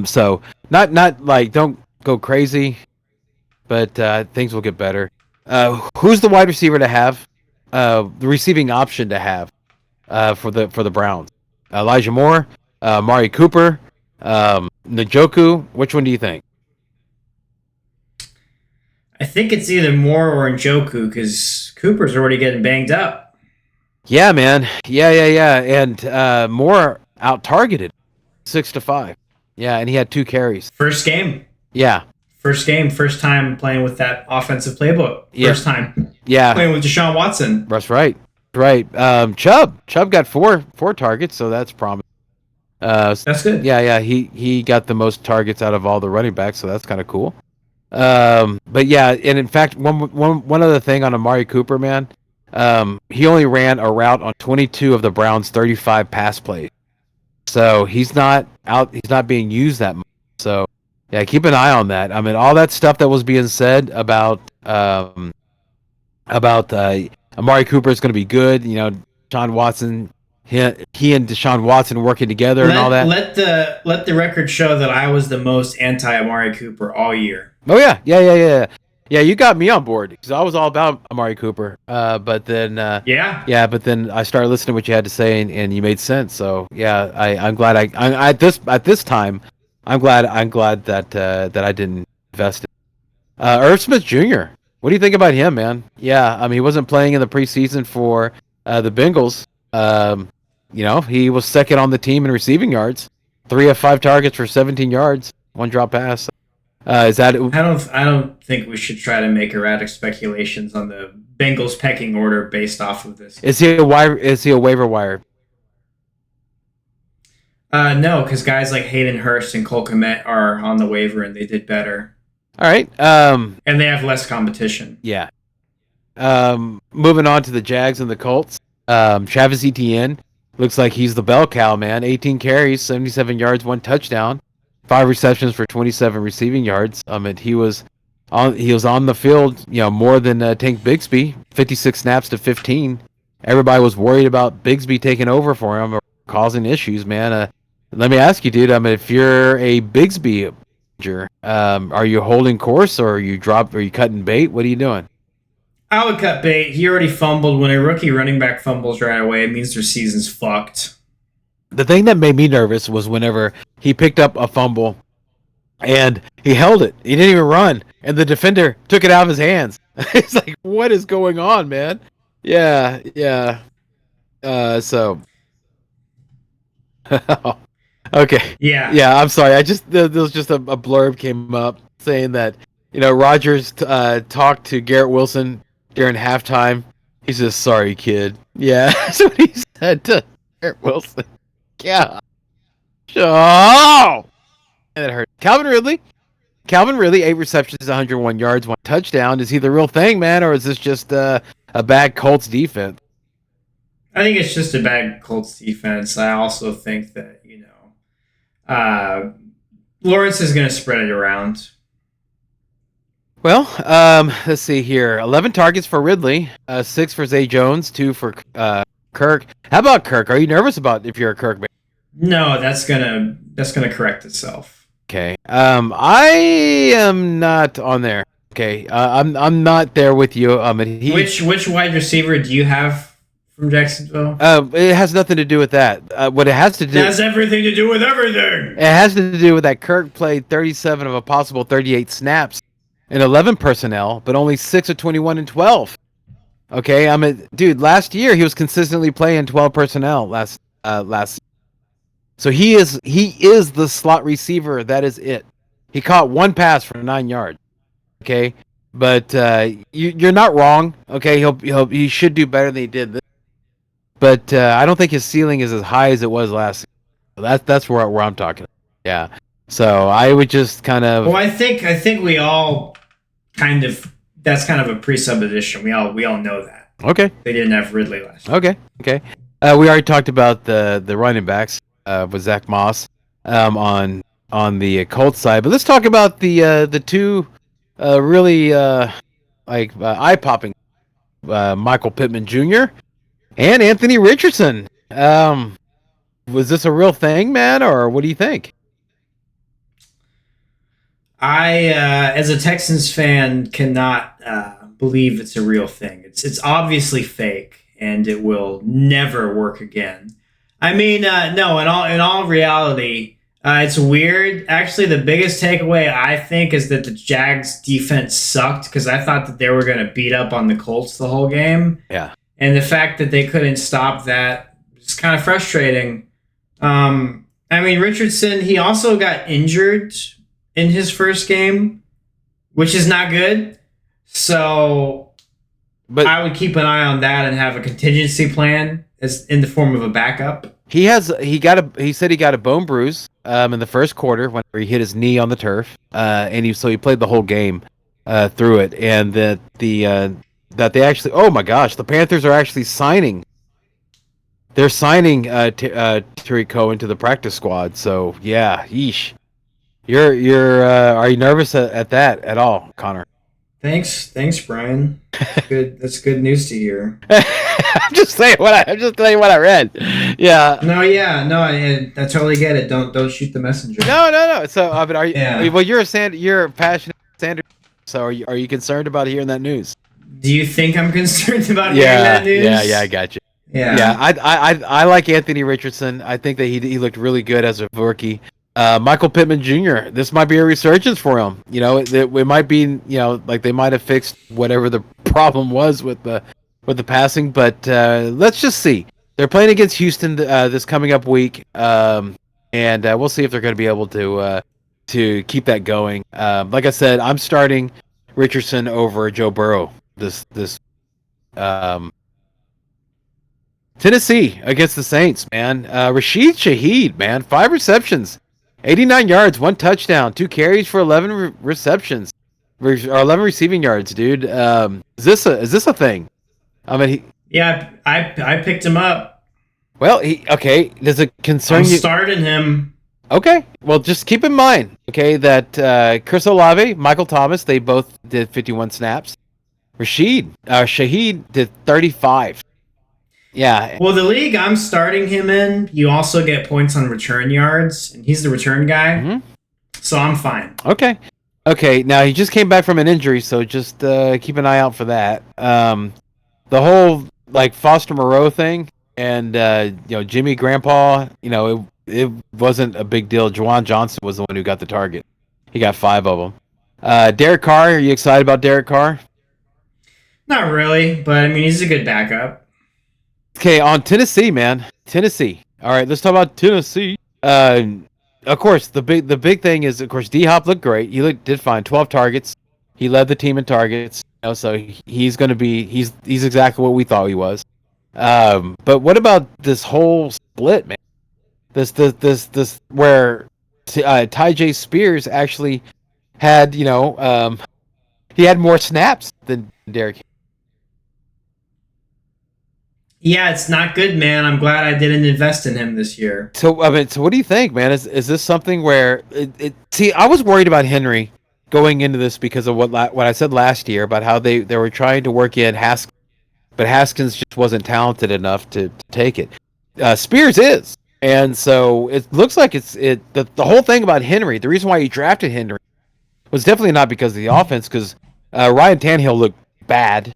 So not like, don't go crazy, but things will get better. Who's the wide receiver to have? The receiving option to have for the Browns? Elijah Moore, Amari Cooper, Njoku. Which one do you think? I think it's either Moore or Njoku because Cooper's already getting banged up. Yeah, man. Yeah. And Moore out targeted 6-5. Yeah, and he had 2 carries. First game. Yeah. First game. First time playing with that offensive playbook. First time. Yeah. Playing with Deshaun Watson. That's right. Right. Chubb got four targets, so that's promising. That's good. Yeah. He got the most targets out of all the running backs, so that's kind of cool. But yeah, and in fact, one other thing on Amari Cooper, man, he only ran a route on 22 of the Browns' 35 pass plays, so he's not being used that much. So yeah, keep an eye on that. I mean, all that stuff that was being said about Amari Cooper is going to be good. Deshaun Watson. He and Deshaun Watson working together and all that. Let the record show that I was the most anti-Amari Cooper all year. Oh yeah. You got me on board because I was all about Amari Cooper. But then but then I started listening to what you had to say and you made sense. So yeah, I'm glad at this time I'm glad that I didn't invest in Irv Smith Jr. What do you think about him, man? Yeah, I mean, he wasn't playing in the preseason for the Bengals. He was second on the team in receiving yards, 3 of 5 targets for 17 yards, 1 drop pass. Is that? I don't think we should try to make erratic speculations on the Bengals pecking order based off of this. Is he a waiver wire? No, because guys like Hayden Hurst and Cole Kmet are on the waiver and they did better. All right. And they have less competition. Yeah. Moving on to the Jags and the Colts. Travis Etienne looks like he's the bell cow, man. 18 carries, 77 yards, 1 touchdown, 5 receptions for 27 receiving yards. I mean, he was on the field, more than Tank Bigsby, 56 snaps to 15. Everybody was worried about Bigsby taking over for him or causing issues, man. Let me ask you, dude. I mean, if you're a Bigsby manager, are you holding course or are you cutting bait? What are you doing? I would cut bait. He already fumbled. When a rookie running back fumbles right away, it means their season's fucked. The thing that made me nervous was whenever he picked up a fumble and he held it. He didn't even run. And the defender took it out of his hands. It's like, what is going on, man? Yeah. So. Okay. Yeah, I'm sorry. There was just a blurb came up saying that, Rodgers talked to Garrett Wilson during halftime. He says, "Sorry, kid." Yeah, that's what he said to Garrett Wilson. Yeah. Oh! And it hurt. Calvin Ridley, 8 receptions, 101 yards, 1 touchdown. Is he the real thing, man, or is this just a bad Colts defense? I think it's just a bad Colts defense. I also think that, Lawrence is going to spread it around. Well, let's see here. 11 targets for Ridley, 6 for Zay Jones, 2 for Kirk. How about Kirk? Are you nervous about if you're a Kirk man? No, that's gonna correct itself. Okay. I am not on there. Okay. I'm not there with you. Which wide receiver do you have from Jacksonville? It has nothing to do with that. What it has to do. It has everything to do with everything. It has to do with that Kirk played 37 of a possible 38 snaps in 11 personnel, but only 6 of 21 and 12. Okay, dude. Last year he was consistently playing 12 personnel. Last. So he is the slot receiver. That is it. He caught one pass for 9 yards. Okay, but you're not wrong. Okay, he should do better than he did. But I don't think his ceiling is as high as it was last year. That's where I'm talking. Yeah. So I would just kind of. Well, I think we all kind of. That's kind of a presupposition. We all know that. Okay. They didn't have Ridley last year. Okay. We already talked about the running backs with Zach Moss on the Colts side, but let's talk about the two really eye popping Michael Pittman Jr. and Anthony Richardson. Was this a real thing, man, or what do you think? I, as a Texans fan, cannot believe it's a real thing. It's obviously fake, and it will never work again. I mean, no. In all reality, it's weird. Actually, the biggest takeaway I think is that the Jags defense sucked because I thought that they were going to beat up on the Colts the whole game. Yeah, and the fact that they couldn't stop that is kind of frustrating. I mean, Richardson, he also got injured in his first game, which is not good. So but I would keep an eye on that and have a contingency plan as in the form of a backup. He said he got a bone bruise in the first quarter when he hit his knee on the turf, and he played the whole game through it, and that they actually, oh my gosh, the Panthers are actually signing. They're signing Tariq Cohen to the practice squad. So yeah, yeesh. You're are you nervous at that at all, Connor? Thanks, Brian. That's good news to hear. I'm just saying what I read. Yeah. No, I totally get it. Don't shoot the messenger. No. So, are you? Yeah. Well, you're a passionate Sanders. So, are you concerned about hearing that news? Do you think I'm concerned about hearing that news? Yeah, I got you. Yeah. I like Anthony Richardson. I think that he looked really good as a rookie. Michael Pittman Jr. This might be a resurgence for him. You know, it might be, like they might have fixed whatever the problem was with the passing. But let's just see. They're playing against Houston this coming up week, and we'll see if they're going to be able to keep that going. Like I said, I'm starting Richardson over Joe Burrow this Tennessee against the Saints, man. Rashid Shaheed, man, 5 receptions, 89 yards, 1 touchdown, 2 carries for 11 receptions, or 11 receiving yards, dude. Is this a thing? I mean, I picked him up. Well, does it concern you? I'm starting him. Okay, well, just keep in mind, that Chris Olave, Michael Thomas, they both did 51 snaps. Shaheed did 35. Yeah. Well, the league I'm starting him in, you also get points on return yards, and he's the return guy, so I'm fine. Okay. Now he just came back from an injury, so just keep an eye out for that. The whole Foster Moreau thing, and Jimmy Grandpa, it wasn't a big deal. Juwan Johnson was the one who got the target. He got 5 of them. Derek Carr, are you excited about Derek Carr? Not really, but I mean he's a good backup. Okay, on Tennessee, man. Tennessee. All right, let's talk about Tennessee. Of course, the big thing is, of course, D-Hop looked great. He did fine. 12 targets. He led the team in targets. So he's going to be he's exactly what we thought he was. But what about this whole split, man? This where Tyjae Spears actually had he had more snaps than Derrick. Yeah, it's not good, man. I'm glad I didn't invest in him this year. So I mean, so what do you think, man? Is this something where see? I was worried about Henry going into this because of what I said last year about how they were trying to work in Haskins, but Haskins just wasn't talented enough to take it. Spears is, and so it looks like the whole thing about Henry. The reason why you drafted Henry was definitely not because of the offense, because Ryan Tannehill looked bad.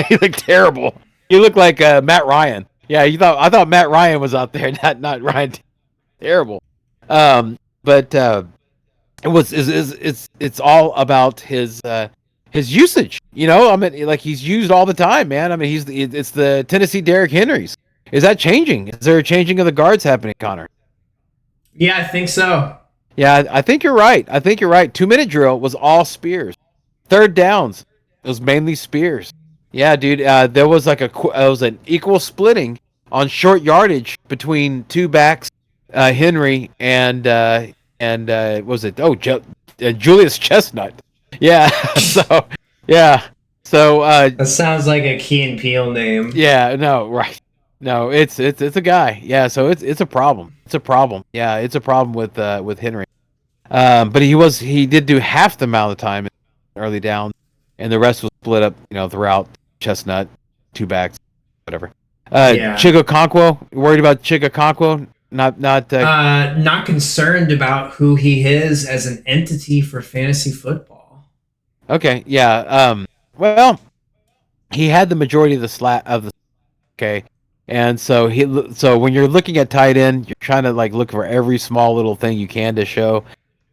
He looked terrible. He looked like Matt Ryan. Yeah, I thought Matt Ryan was out there, not Ryan. Terrible. But it was it's all about his usage. You know, I mean, like he's used all the time, man. I mean, it's the Tennessee Derrick Henrys. Is that changing? Is there a changing of the guards happening, Connor? Yeah, I think so. Yeah, I think you're right. I think you're right. 2 minute drill was all Spears. Third downs, it was mainly Spears. Yeah, dude. There was like it was an equal splitting on short yardage between two backs, Henry and was it? Oh, Julius Chestnut. Yeah. So yeah. So That sounds like a Key and Peele name. yeah. No, right. No, it's a guy. Yeah. So it's a problem. It's a problem. Yeah, it's a problem with Henry. But he did do half the amount of time in early down, and the rest was split up, throughout Chestnut, two backs, whatever. Yeah. Chigakonkwo, worried about Chigakonkwo? Not. Not concerned about who he is as an entity for fantasy football. Okay, yeah. Well, he had the majority of the okay, and so when you're looking at tight end, you're trying to like look for every small little thing you can to show.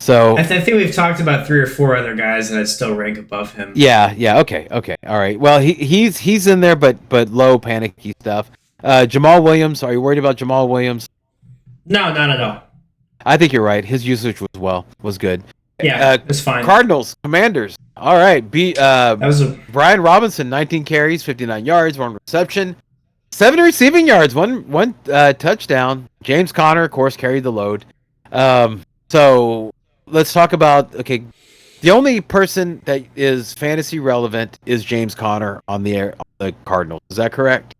So I think we've talked about 3 or 4 other guys that I'd still rank above him. yeah, okay, all right. Well, he's in there, but low panicky stuff. Jamal Williams, are you worried about Jamal Williams? No, not at all. I think you're right. His usage was good. Yeah, it's fine. Cardinals, Commanders. All right, that was Brian Robinson, 19 carries, 59 yards, 1 reception, 7 receiving yards, one touchdown. James Conner, of course, carried the load. So let's talk about the only person that is fantasy relevant is James Conner on the Cardinals. Is that correct?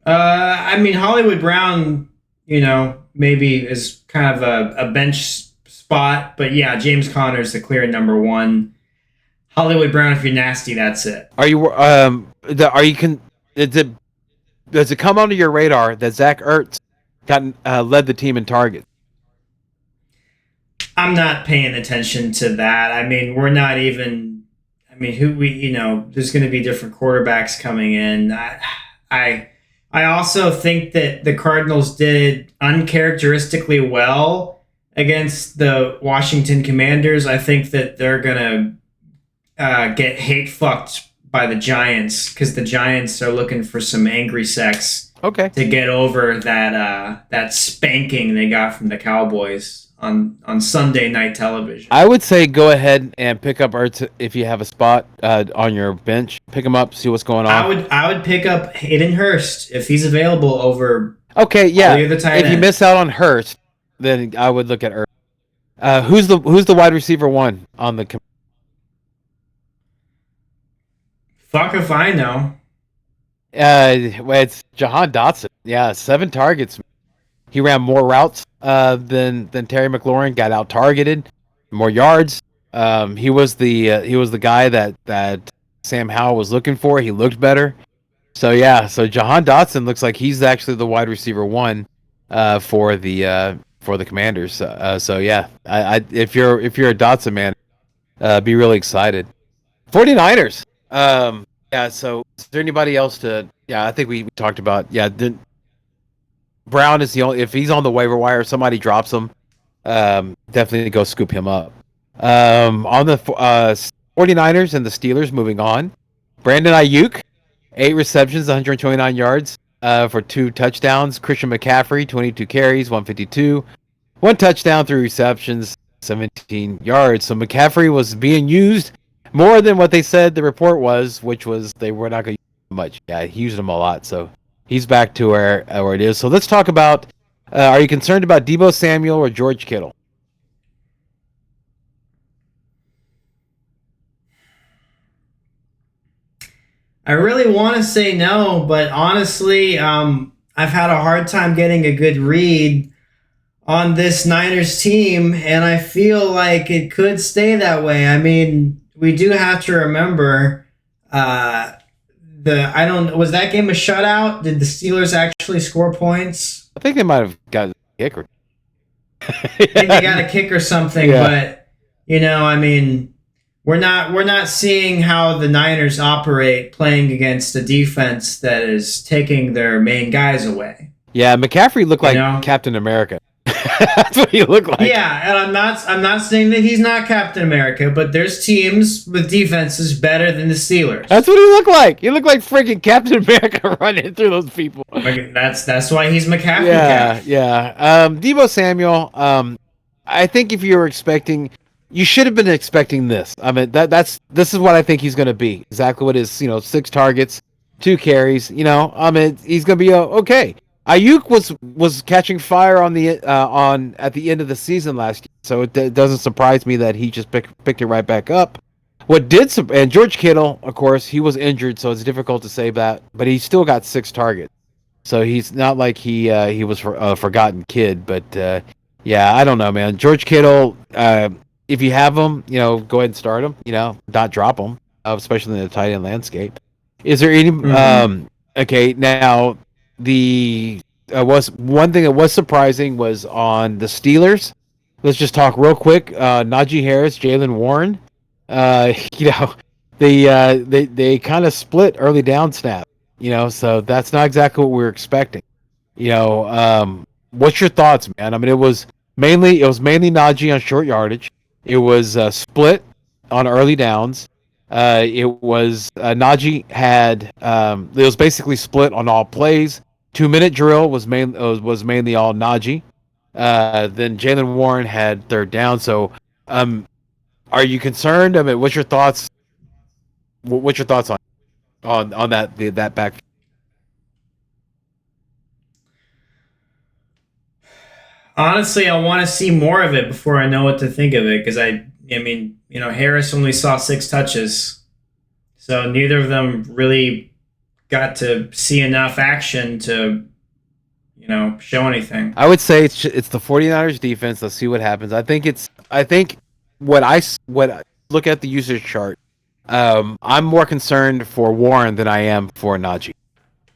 I mean, Hollywood Brown, maybe is kind of a bench spot, but yeah, James Conner is the clear number 1. Hollywood Brown, if you're nasty, that's it. Are you does it come onto your radar that Zach Ertz led the team in targets? I'm not paying attention to that. I mean, we're not even. I mean, there's going to be different quarterbacks coming in. I also think that the Cardinals did uncharacteristically well against the Washington Commanders. I think that they're going to get hate fucked by the Giants because the Giants are looking for some angry sex. Okay. To get over that spanking they got from the Cowboys on Sunday night television. I would say go ahead and pick up Ertz if you have a spot on your bench. Pick him up, see what's going on. I would pick up Hayden Hurst if he's available over. Okay, yeah. If you miss out on Hurst, then I would look at Ertz. Who's the wide receiver 1 on the? Fuck if I know. It's Jahan Dotson. Yeah, 7 targets. He ran more routes than Terry McLaurin. Got out targeted, more yards. He was the guy that Sam Howell was looking for. He looked better. So yeah, so Jahan Dotson looks like he's actually the wide receiver 1 for the Commanders. So yeah, if you're a Dotson man, be really excited. 49ers. Yeah. So is there anybody else to? Yeah, I think we talked about. Yeah. Brown is the only. If he's on the waiver wire, somebody drops him. Definitely go scoop him up. On the 49ers and the Steelers, moving on. Brandon Ayuk, 8 receptions, 129 yards for 2 touchdowns. Christian McCaffrey, 22 carries, 152. 1 touchdown, 3 receptions, 17 yards. So McCaffrey was being used more than what they said the report was, which was they were not going to use him much. Yeah, he used him a lot. So he's back to where it is. So let's talk about, are you concerned about Deebo Samuel or George Kittle? I really want to say no, but honestly, I've had a hard time getting a good read on this Niners team, and I feel like it could stay that way. I mean, we do have to remember uh, I don't was that game a shutout? Did the Steelers actually score points? I think they might have got a kicker. I think they got a kick or something, Yeah. but I mean, we're not seeing how the Niners operate playing against a defense that is taking their main guys away. Yeah, McCaffrey looked like know? Captain America. That's what he looked like. Yeah, and I'm not saying that he's not Captain America, but there's teams with defenses better than the Steelers. That's what he looked like. He looked like freaking Captain America running through those people. That's why he's McCaffrey. Yeah. Deebo Samuel. I think if you were expecting, you should have been expecting this. I mean, this is what I think he's going to be. Exactly what is 6 targets, 2 carries. I mean, he's going to be okay. Ayuk was catching fire at the end of the season last year, so it doesn't surprise me that he just picked it right back up. And George Kittle, of course, he was injured, so it's difficult to say that, but he still got 6 targets, so he's not like he was a forgotten kid. But yeah, I don't know, man. George Kittle, if you have him, go ahead and start him. Not drop him, especially in the tight end landscape. Is there any? Okay, now. Was one thing that was surprising was on the Steelers. Let's just talk real quick. Najee Harris, Jalen Warren. They kind of split early down snap. So that's not exactly what we were expecting. What's your thoughts, man? I mean, it was mainly Najee on short yardage. It was split on early downs. It was Najee had it was basically split on all plays. 2-minute drill was mainly all Najee. Then Jalen Warren had third down. So, are you concerned? I mean, what's your thoughts? What's your thoughts on that back? Honestly, I want to see more of it before I know what to think of it, because I mean, Harris only saw 6 touches, so neither of them really got to see enough action to show anything. I would say it's the 49ers defense. Let's see what happens. I think when I look at the usage chart, I'm more concerned for Warren than I am for Najee.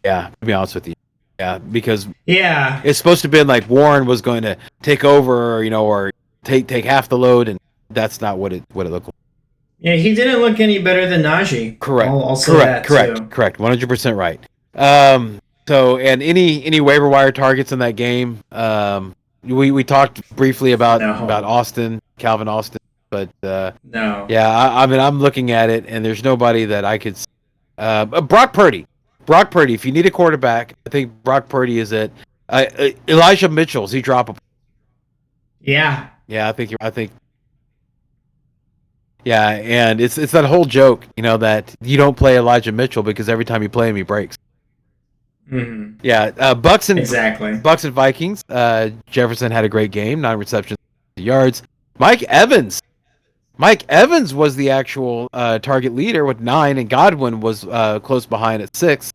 Yeah, to be honest with you. Yeah, because it's supposed to be like Warren was going to take over, or take half the load, and that's not what it looked like. Yeah, he didn't look any better than Najee. Correct. I'll say that too. Correct. 100% right. So, and any waiver wire targets in that game? We talked briefly about Calvin Austin, but no. Yeah, I mean, I'm looking at it, and there's nobody that I could. Brock Purdy. If you need a quarterback, I think Brock Purdy is it. Elijah Mitchell, is he droppable? Yeah. Yeah, I think. Yeah, and it's that whole joke, that you don't play Elijah Mitchell because every time you play him, he breaks. Mm-hmm. Yeah, Bucks and Vikings. Jefferson had a great game, 9 receptions, yards. Mike Evans was the actual target leader with 9, and Godwin was close behind at 6.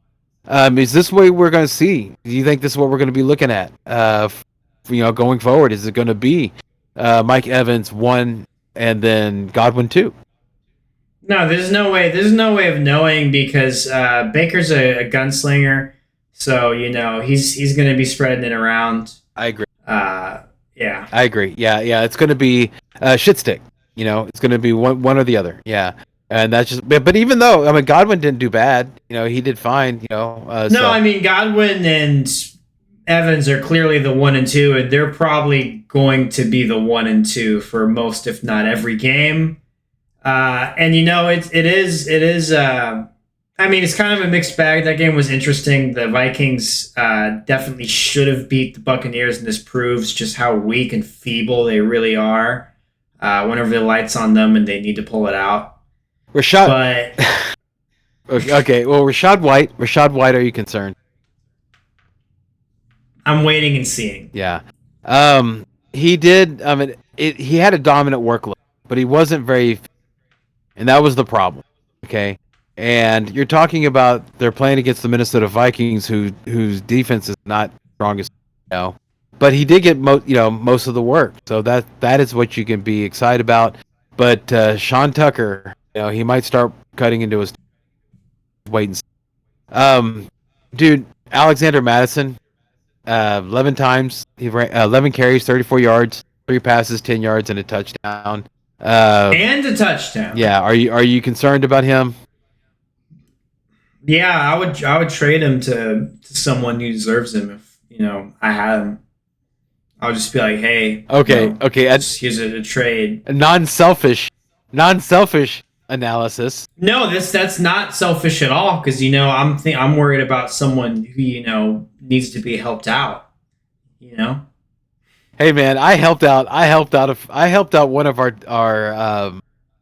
Is this what we're going to see? Do you think this is what we're going to be looking at? Going forward, is it going to be Mike Evans 1 and then Godwin 2? No, there's no way. There's no way of knowing, because Baker's a gunslinger, so he's going to be spreading it around. I agree. Yeah, I agree. Yeah, it's going to be shit stick. It's going to be one or the other. Yeah, and that's just. But even though Godwin didn't do bad, he did fine. No, so. I mean Godwin and Evans are clearly the 1 and 2, and they're probably going to be the 1 and 2 for most, if not every game. And it is. I mean, it's kind of a mixed bag. That game was interesting. The Vikings definitely should have beat the Buccaneers, and this proves just how weak and feeble they really are. Whenever the light's on them and they need to pull it out. Okay, well, Rashad White, are you concerned? I'm waiting and seeing. Yeah. He did, he had a dominant workload, but he wasn't very, and that was the problem. Okay. And you're talking about they're playing against the Minnesota Vikings, whose defense is not strongest, But he did get most of the work, so that is what you can be excited about. But Sean Tucker, he might start cutting into his wait and see. Dude, Alexander Madison, 11 times he ran, 11 carries, 34 yards, 3 passes, 10 yards, and a touchdown. And a touchdown. Yeah, are you concerned about him? Yeah, I would trade him to someone who deserves him if I had him. I would just be like, hey, okay. Here's a trade. A non-selfish analysis. No, that's not selfish at all because I'm worried about someone who needs to be helped out. Hey man, I helped out one of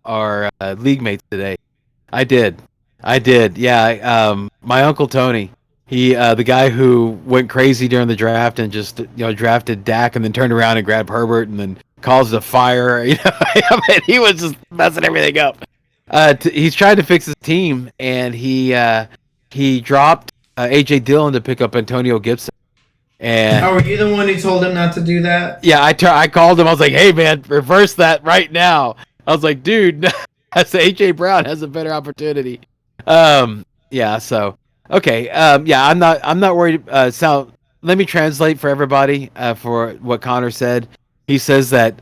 our league mates today. I did. Yeah. My uncle Tony, he the guy who went crazy during the draft and just drafted Dak and then turned around and grabbed Herbert and then caused a fire. I mean, he was just messing everything up. He's trying to fix his team and he dropped AJ Dillon to pick up Antonio Gibson. And were you the one who told him not to do that? Yeah, I called him. I was like, "Hey, man, reverse that right now." I was like, "Dude, AJ Brown has a better opportunity." Yeah. So, okay. Yeah, I'm not worried. So let me translate for everybody. For what Connor said, he says that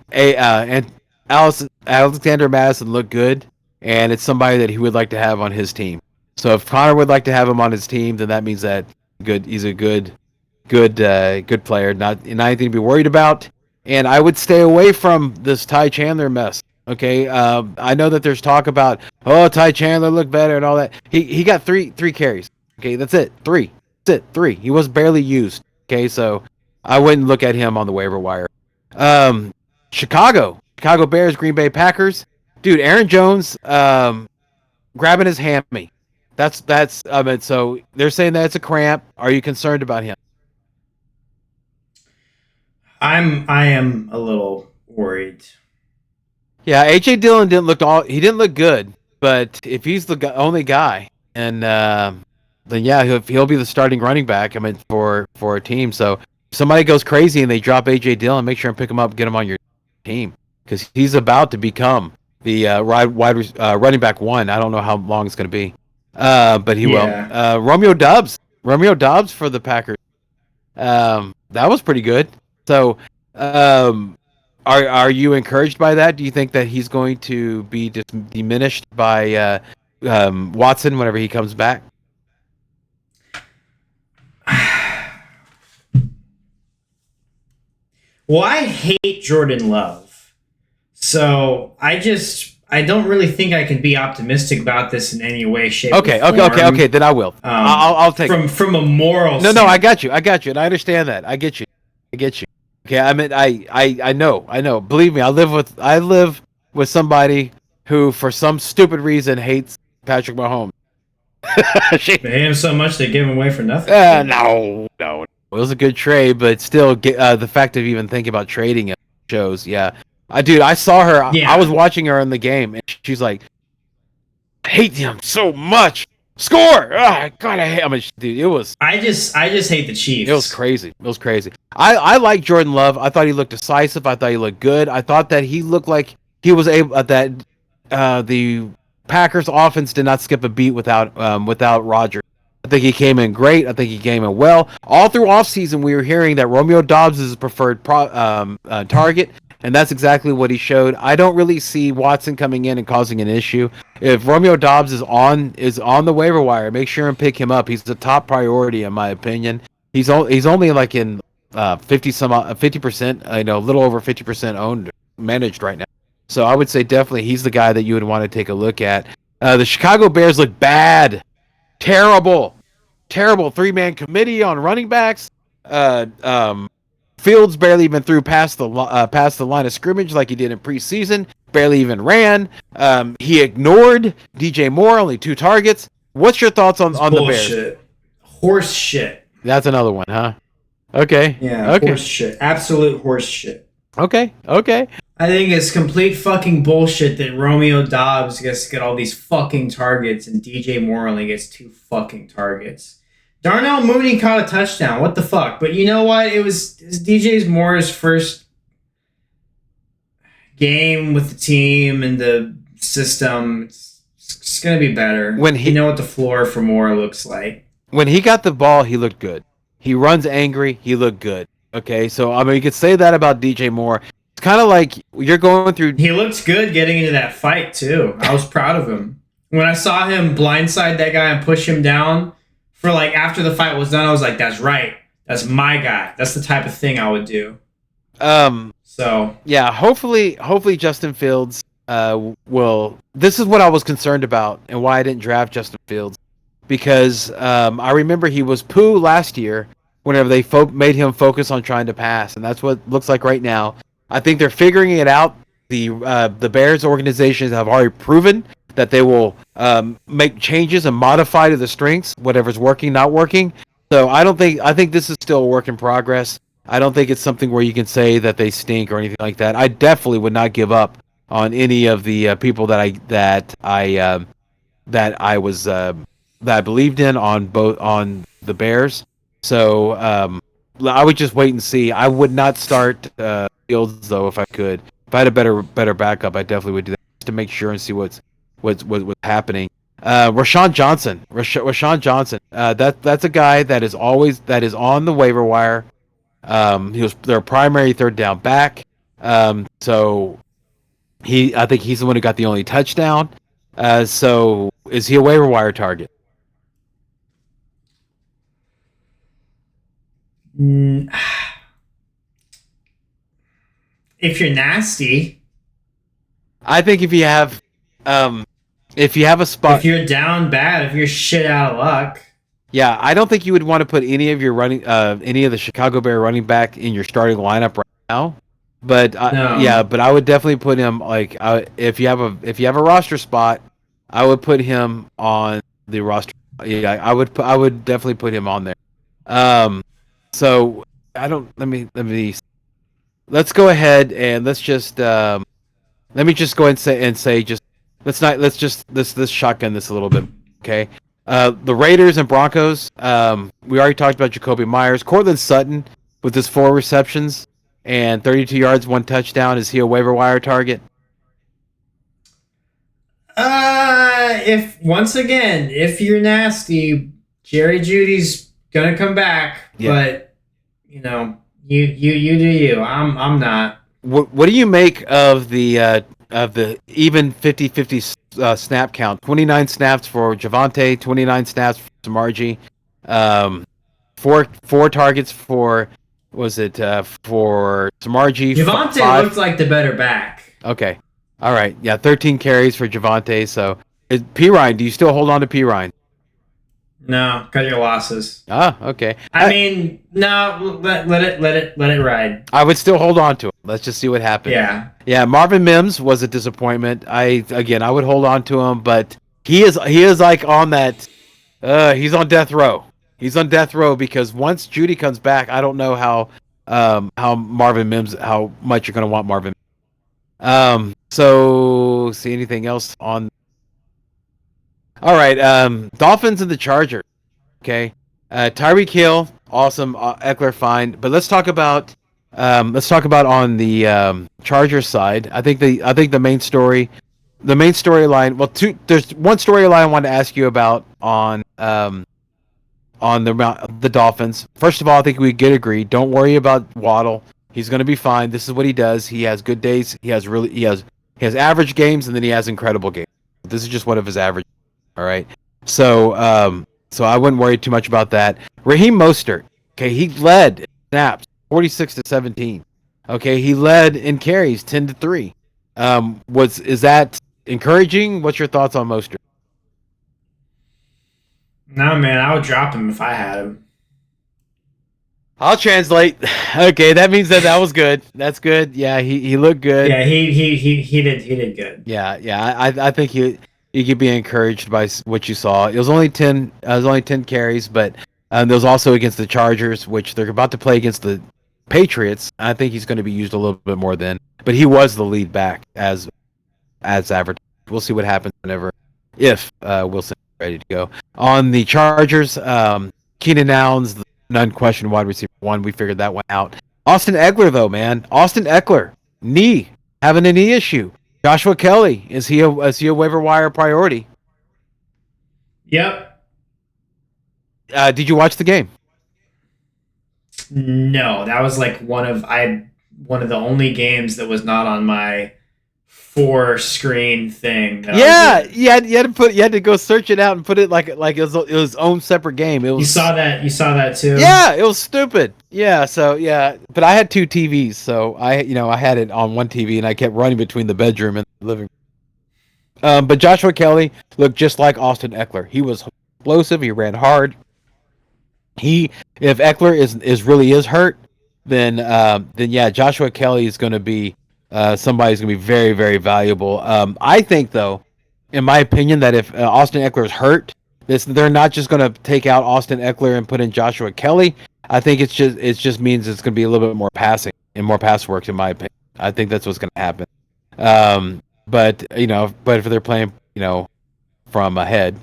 Alexander Madison looked good, and it's somebody that he would like to have on his team. So if Connor would like to have him on his team, then that means that he's a good player, not anything to be worried about. And I would stay away from this Ty Chandler mess. Okay, I know that there's talk about Ty Chandler looked better and all that. He got three carries. Okay, that's it. Three. He was barely used. Okay, so I wouldn't look at him on the waiver wire. Chicago Bears, Green Bay Packers. Dude, Aaron Jones grabbing his hammy. That's so they're saying that it's a cramp. Are you concerned about him? I am a little worried. Yeah, AJ Dillon didn't look good, but if he's the only guy, and then yeah, he'll be the starting running back. I mean, for a team. So if somebody goes crazy and they drop AJ Dillon, make sure and pick him up, get him on your team because he's about to become the running back one. I don't know how long it's going to be, but he will. Romeo Doubs for the Packers. That was pretty good. So, are you encouraged by that? Do you think that he's going to be diminished by Watson whenever he comes back? Well, I hate Jordan Love, so I don't really think I can be optimistic about this in any way, shape, or form. Okay. Then I will. I'll take from a moral. No, I got you, and I understand that. I get you. Okay, I mean, I know. Believe me, I live with somebody who, for some stupid reason, hates Patrick Mahomes. They hate him so much they give him away for nothing. No. It was a good trade, but still, the fact of even thinking about trading it shows. Yeah, I saw her. Yeah. I was watching her in the game, and she's like, "I hate him so much." Score! God, I hate. I mean, dude, it was. I just hate the Chiefs. It was crazy. I like Jordan Love. I thought he looked decisive. I thought he looked good. I thought that he looked like he was able that the Packers offense did not skip a beat without Rodgers. I think he came in great. I think he came in well. All through offseason, we were hearing that Romeo Doubs is his preferred target, and that's exactly what he showed. I don't really see Watson coming in and causing an issue. If Romeo Doubs is on the waiver wire, make sure and pick him up. He's the top priority in my opinion. He's only like in 50%, a little over 50% owned, managed right now. So I would say definitely he's the guy that you would want to take a look at. The Chicago Bears look bad. Terrible 3-man committee on running backs. Fields barely even threw past the line of scrimmage like he did in preseason. Barely even ran. He ignored DJ Moore, only 2 targets. What's your thoughts on the Bears? Horse shit. That's another one, huh? Okay. Yeah. Okay. Horse shit. Absolute horse shit. Okay. Okay. I think it's complete fucking bullshit that Romeo Dobbs gets to get all these fucking targets and DJ Moore only gets 2 fucking targets. Darnell Mooney caught a touchdown. What the fuck? But you know what? It was DJ Moore's first game with the team and the system. It's gonna be better. You know what the floor for Moore looks like. When he got the ball, he looked good. He runs angry. He looked good. Okay, so I mean, you could say that about DJ Moore. It's kind of like you're going through. He looked good getting into that fight too. I was proud of him when I saw him blindside that guy and push him down. For like after the fight was done, I was like, "That's right. That's my guy. That's the type of thing I would do." So yeah, hopefully Justin Fields will. This is what I was concerned about and why I didn't draft Justin Fields, because I remember he was poo last year whenever they made him focus on trying to pass, and that's what it looks like right now. I think they're figuring it out. The Bears organizations have already proven that they will make changes and modify to the strengths, whatever's working, not working. So I think this is still a work in progress. I don't think it's something where you can say that they stink or anything like that. I definitely would not give up on any of the people that I believed in on the Bears. So I would just wait and see. I would not start Fields though if I could. If I had a better backup, I definitely would do that just to make sure and see what's happening. Rashawn Johnson. That's a guy that is on the waiver wire. He was their primary third down back. So I think he's the one who got the only touchdown. So is he a waiver wire target? If you're nasty, I think if you have a spot, if you're down bad, if you're shit out of luck. Yeah, I don't think you would want to put any of the Chicago Bear running back in your starting lineup right now. But No. yeah, but I would definitely put him if you have a roster spot, I would put him on the roster. Yeah, I would definitely put him on there. So let's go ahead and let's just let me just go ahead and say let's shotgun this a little bit, okay? The Raiders and Broncos. We already talked about Jacoby Myers. Cortland Sutton with his 4 receptions and 32 yards, 1 touchdown. Is he a waiver wire target? If you're nasty, Jerry Jeudy's gonna come back. Yeah. But you do you. I'm not. What do you make of the even 50-50 snap count? 29 snaps for Javonte, 29 snaps for Samaji, 4 targets for for Samaji. Javonte looks like the better back. Okay, all right, yeah, 13 carries for Javonte. So P. Ryan, do you still hold on to P. Ryan? No, cut your losses. Ah, okay. I mean, no, let it ride. I would still hold on to him. Let's just see what happens. Yeah. Marvin Mims was a disappointment. I would hold on to him, but he is like on that. He's on death row. He's on death row because once Judy comes back, I don't know how Marvin Mims, how much you're gonna want Marvin. So see anything else on? All right, Dolphins and the Chargers. Okay, Tyreek Hill, awesome. Eckler, fine. But let's talk about on the Chargers side. I think the main storyline. Well, there's one storyline I wanted to ask you about on the Dolphins. First of all, I think we get agreed. Don't worry about Waddle. He's going to be fine. This is what he does. He has good days. He has average games, and then he has incredible games. This is just one of his average. All right. So I wouldn't worry too much about that. Raheem Mostert. Okay, he led snaps 46-17. Okay, he led in carries 10-3. Is that encouraging? What's your thoughts on Mostert? No, man, I would drop him if I had him. I'll translate. Okay, that means that was good. That's good. Yeah, he looked good. Yeah, he did good. Yeah. I think you could be encouraged by what you saw. It was only 10 carries, but there was also against the Chargers, which they're about to play against the Patriots. I think he's going to be used a little bit more then. But he was the lead back as advertised. We'll see what happens if Wilson is ready to go. On the Chargers, Keenan Allen's the unquestioned wide receiver one. We figured that one out. Austin Eckler, though, man. Austin Eckler, having a knee issue. Joshua Kelly, is he a waiver wire priority? Yep. Did you watch the game? No, that was like one of the only games that was not on my 4-screen thing. You had to go search it out and put it like it was its own separate game. You saw that too. Yeah, it was stupid. Yeah, but I had 2 TVs, so I had it on one TV and I kept running between the bedroom and the living room. But Joshua Kelly looked just like Austin Eckler. He was explosive. He ran hard. If Eckler is hurt, then yeah, Joshua Kelly is going to be somebody's going to be very, very valuable. I think, though, in my opinion, that if Austin Eckler is hurt, they're not just going to take out Austin Eckler and put in Joshua Kelly. I think it just means it's going to be a little bit more passing and more pass work, in my opinion. I think that's what's going to happen. But if they're playing, from ahead,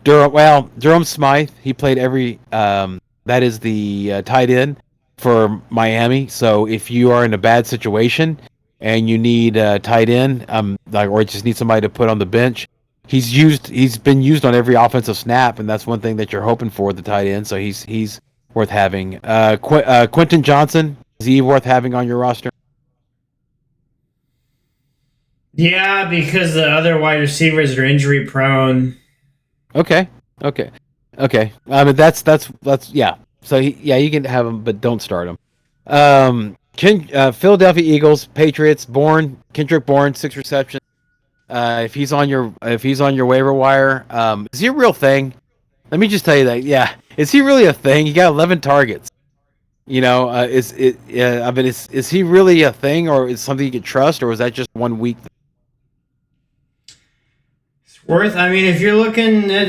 Jerome Smythe, he played every. That is the tight end for Miami. So if you are in a bad situation and you need a tight end, or just need somebody to put on the bench, he's been used on every offensive snap, and that's one thing that you're hoping for, the tight end. So he's worth having. Quentin Johnson, is he worth having on your roster? Yeah, because the other wide receivers are injury prone. Okay. I mean, that's yeah. So you can have him, but don't start him. Philadelphia Eagles, Patriots, Kendrick Bourne, 6 receptions. If he's on your waiver wire, is he a real thing? Let me just tell you that. Yeah, is he really a thing? He got 11 targets. Is he really a thing, or is something you can trust, or was that just 1 week? I mean, if you're looking at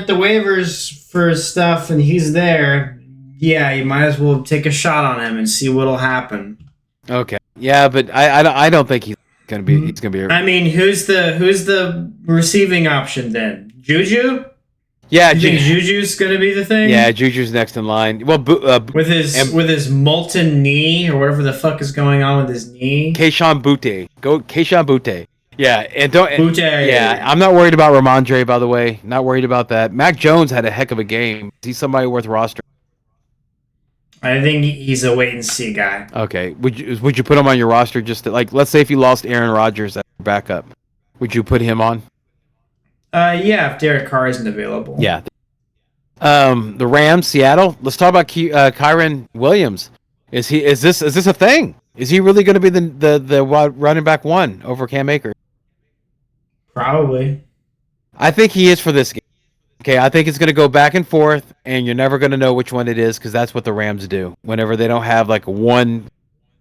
the waivers for stuff and he's there, yeah, you might as well take a shot on him and see what'll happen. Okay. Yeah, but I don't think he's gonna be. He's gonna be. I mean, who's the receiving option then? Juju? Yeah, you think Juju's gonna be the thing? Yeah, Juju's next in line. Well, with his molten knee or whatever the fuck is going on with his knee. Kayshon Boutte. Yeah, and don't. Boutte. Yeah, I'm not worried about Ramondre, by the way. Not worried about that. Mac Jones had a heck of a game. He's somebody worth roster. I think he's a wait and see guy. Okay, would you put him on your roster just to, like, let's say if you lost Aaron Rodgers as your backup, would you put him on? Yeah, if Derek Carr isn't available. Yeah. The Rams, Seattle. Let's talk about Kyren Williams. Is this a thing? Is he really going to be the running back one over Cam Akers? Probably. I think he is for this game. Okay, I think it's going to go back and forth, and you're never going to know which one it is because that's what the Rams do whenever they don't have like one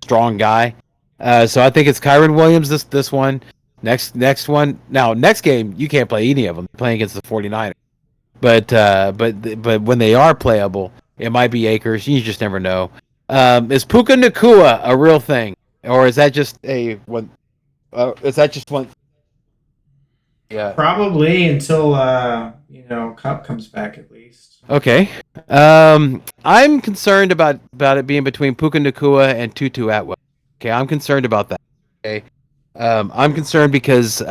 strong guy. So I think it's Kyren Williams this one. Next one. Now, next game, you can't play any of them. You're playing against the 49ers. But when they are playable, it might be Akers. You just never know. Is Puka Nacua a real thing, or is that just one? Is that just one? Yeah, probably until Cup comes back at least. Okay. I'm concerned about it being between Puka Nacua and Tutu Atwell. Okay, I'm concerned about that. Okay. I'm concerned because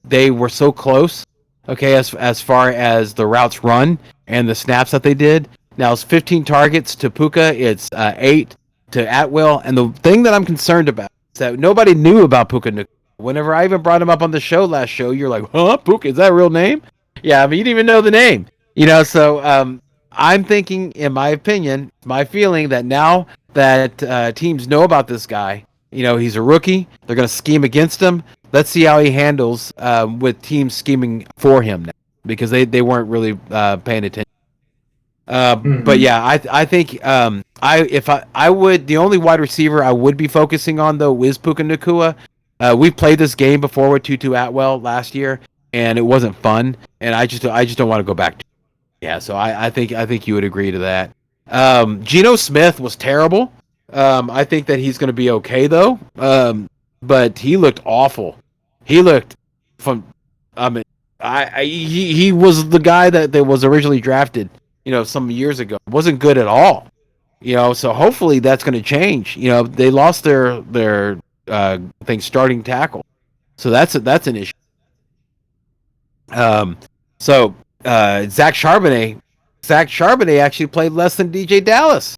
they were so close. Okay, as far as the routes run and the snaps that they did. Now it's 15 targets to Puka. It's 8 to Atwell. And the thing that I'm concerned about is that nobody knew about Puka Nacua. Whenever I even brought him up on the show last show, you're like, huh, Puka, is that a real name? Yeah, I mean, you didn't even know the name. So I'm thinking, in my opinion, my feeling that now that teams know about this guy, he's a rookie, they're going to scheme against him. Let's see how he handles with teams scheming for him now, because they weren't really paying attention. But yeah, I think the only wide receiver I would be focusing on though is Puka Nacua. We played this game before with Tutu Atwell last year, and it wasn't fun. And I just don't want to go back to it. Yeah, so I think you would agree to that. Geno Smith was terrible. I think that he's going to be okay though. But he looked awful. He looked from. I mean, he was the guy that was originally drafted. Some years ago. Wasn't good at all. So hopefully that's going to change. They lost their I think starting tackle, so that's an issue. Um, so Zach Charbonnet actually played less than DJ Dallas.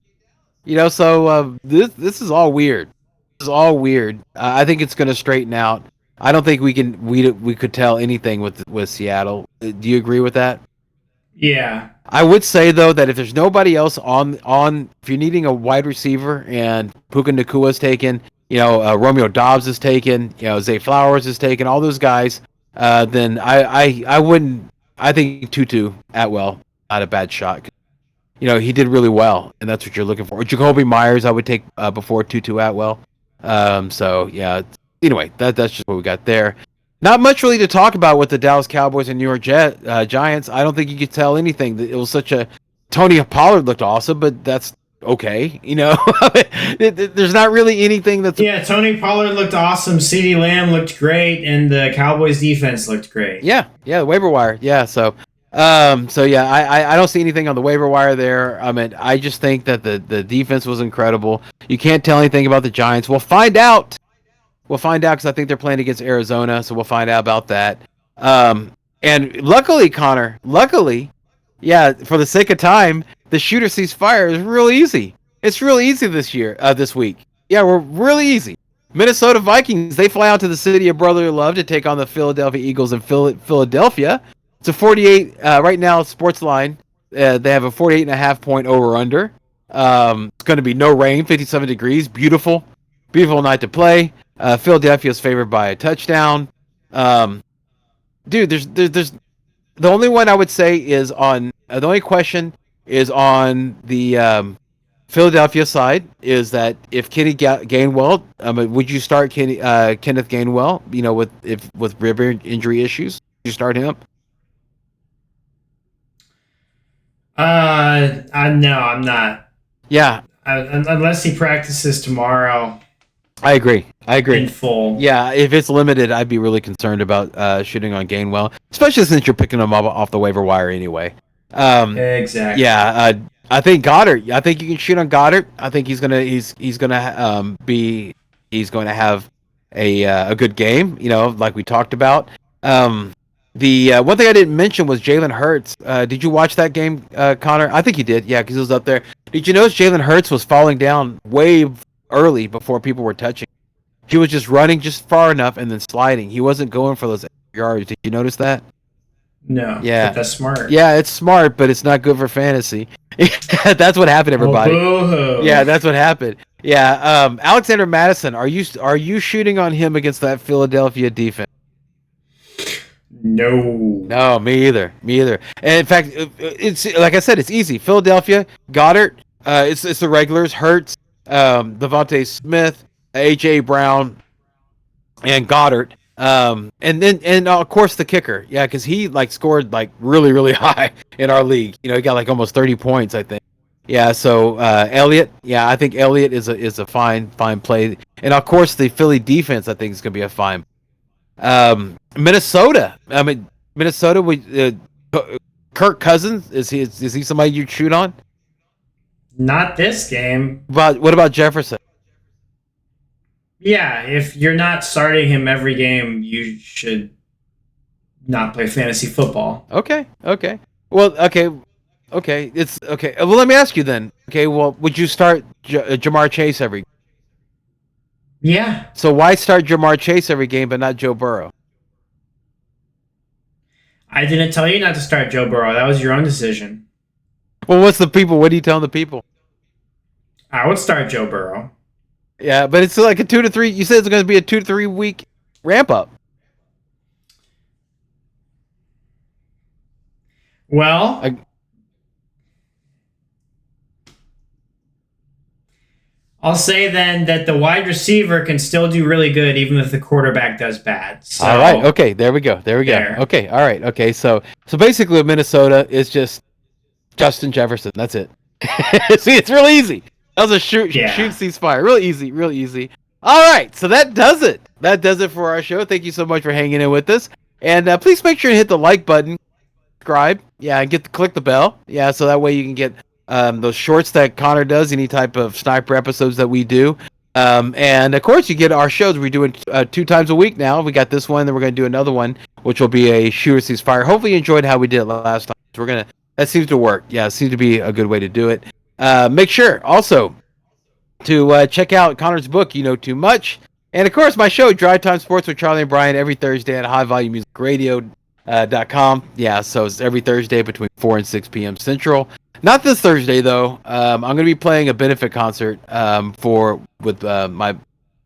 So this is all weird. This is all weird. I think it's going to straighten out. I don't think we could tell anything with Seattle. Do you agree with that? Yeah. I would say though that if there's nobody else on if you're needing a wide receiver and Puka Nakua is taken, Romeo Dobbs is taken, Zay Flowers is taken, all those guys, then I wouldn't. I think Tutu Atwell not a bad shot. He did really well, and that's what you're looking for. Jacoby Myers I would take before Tutu Atwell. So yeah. Anyway, that's just what we got there. Not much really to talk about with the Dallas Cowboys and New York Giants. I don't think you could tell anything. It was such a Tony Pollard looked awesome, but that's okay. There's not really anything that's. Yeah, Tony Pollard looked awesome. CeeDee Lamb looked great, and the Cowboys defense looked great. Yeah, the waiver wire. Yeah, so yeah, I don't see anything on the waiver wire there. I mean, I just think that the defense was incredible. You can't tell anything about the Giants. We'll find out. We'll find out because I think they're playing against Arizona, so we'll find out about that. And luckily, Connor, yeah, for the sake of time, the shooter sees fire is real easy. It's real easy this week. Yeah, we're really easy. Minnesota Vikings, they fly out to the city of brotherly love to take on the Philadelphia Eagles in Philadelphia. It's a 48 right now. Sportsline, they have a 48.5 point over under. It's going to be no rain, 57 degrees, beautiful night to play. Philadelphia is favored by a touchdown. Dude, there's the only one I would say is on the only question is on the Philadelphia side is that if Kenny Gainwell, would you start Kenneth Gainwell? With rib injury issues, would you start him? No, I'm not. Yeah, unless he practices tomorrow. I agree. In full. Yeah, if it's limited, I'd be really concerned about shooting on Gainwell, especially since you're picking him up off the waiver wire anyway. Exactly. Yeah, I think Goddard. I think you can shoot on Goddard. I think he's gonna have a good game. Like we talked about. The one thing I didn't mention was Jalen Hurts. Did you watch that game, Connor? I think you did. Yeah, because it was up there. Did you notice Jalen Hurts was falling down way early before people were touching? He was just running just far enough and then sliding. He wasn't going for those yards. Did you notice that? No. Yeah. But that's smart. Yeah, it's smart, but it's not good for fantasy. That's what happened, everybody. Oh, yeah, that's what happened. Yeah, Alexander Madison, are you shooting on him against that Philadelphia defense? No, me either. And in fact, it's like I said, it's easy. Philadelphia, Goddard, it's the regulars, Hurts, Devontae Smith, AJ Brown, and Goddard, and of course the kicker, yeah, because he scored really really high in our league. He got almost 30 points, I think. Yeah, so Elliott, yeah, I think Elliott is a fine play, and of course the Philly defense, I think is going to be a fine. Minnesota, with Kirk Cousins, is he somebody you'd shoot on? Not this game. But what about Jefferson? Yeah, if you're not starting him every game, you should not play fantasy football. Okay. Well, okay. It's okay. Well, let me ask you then. Okay, well, would you start Jamar Chase every game? Yeah. So why start Jamar Chase every game but not Joe Burrow? I didn't tell you not to start Joe Burrow. That was your own decision. Well, what are you telling the people? I would start Joe Burrow. Yeah, but it's like a 2 to 3. You said it's going to be a 2 to 3 week ramp up. Well, I'll say then that the wide receiver can still do really good even if the quarterback does bad. So, all right. Okay. There we go. There. Okay. All right. Okay. So basically, Minnesota is just Justin Jefferson. That's it. See, it's real easy. That was a shoot, cease, fire. Real easy, real easy. All right, so that does it. That does it for our show. Thank you so much for hanging in with us. And please make sure to hit the like button, subscribe, and click the bell. Yeah, so that way you can get those shorts that Connor does, any type of sniper episodes that we do. And of course, you get our shows. We're doing 2 times a week now. We got this one, then we're going to do another one, which will be a Shooter Sees Fire. Hopefully, you enjoyed how we did it last time. So that seems to work. Yeah, it seems to be a good way to do it. Make sure also to check out Connor's book, You Know Too Much. And of course, my show, Drive Time Sports with Charlie and Brian, every Thursday at highvolumemusicradio.com. Yeah, so it's every Thursday between 4 and 6 p.m. Central. Not this Thursday, though. I'm going to be playing a benefit concert with my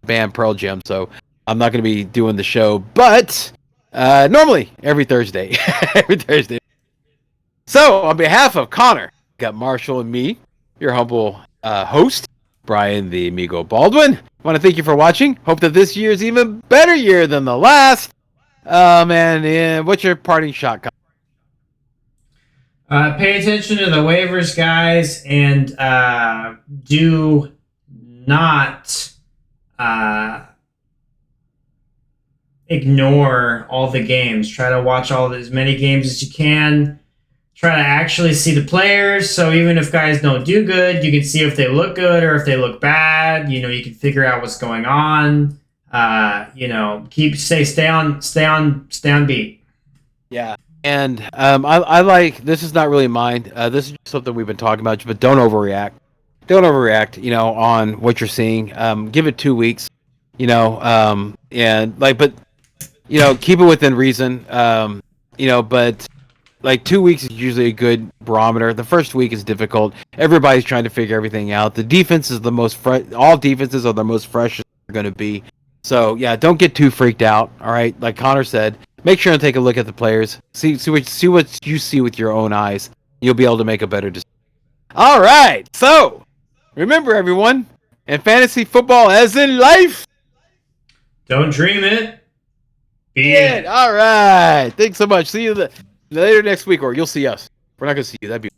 band Pearl Jam, so I'm not going to be doing the show. But normally, every Thursday. Every Thursday. So, on behalf of Connor, got Marshall and me, your humble host, Brian the Amigo Baldwin. I want to thank you for watching. Hope that this year is even better year than the last. And what's your parting shot, Connor? Pay attention to the waivers, guys, and do not ignore all the games. Try to watch as many games as you can. Try to actually see the players, so even if guys don't do good, you can see if they look good or if they look bad. You can figure out what's going on. Stay on beat. Yeah. And I like, this is not really mine. This is just something we've been talking about, but don't overreact. Don't overreact, on what you're seeing. Give it 2 weeks, but keep it within reason. But 2 weeks is usually a good barometer. The first week is difficult. Everybody's trying to figure everything out. The defense is the most all defenses are the most fresh they're going to be. So yeah, don't get too freaked out. All right, like Connor said. Make sure and take a look at the players. See what you see with your own eyes. You'll be able to make a better decision. All right. So, remember everyone, in fantasy football as in life, don't dream it. Be it. All right. Thanks so much. See you later next week, or you'll see us. We're not going to see you. That'd be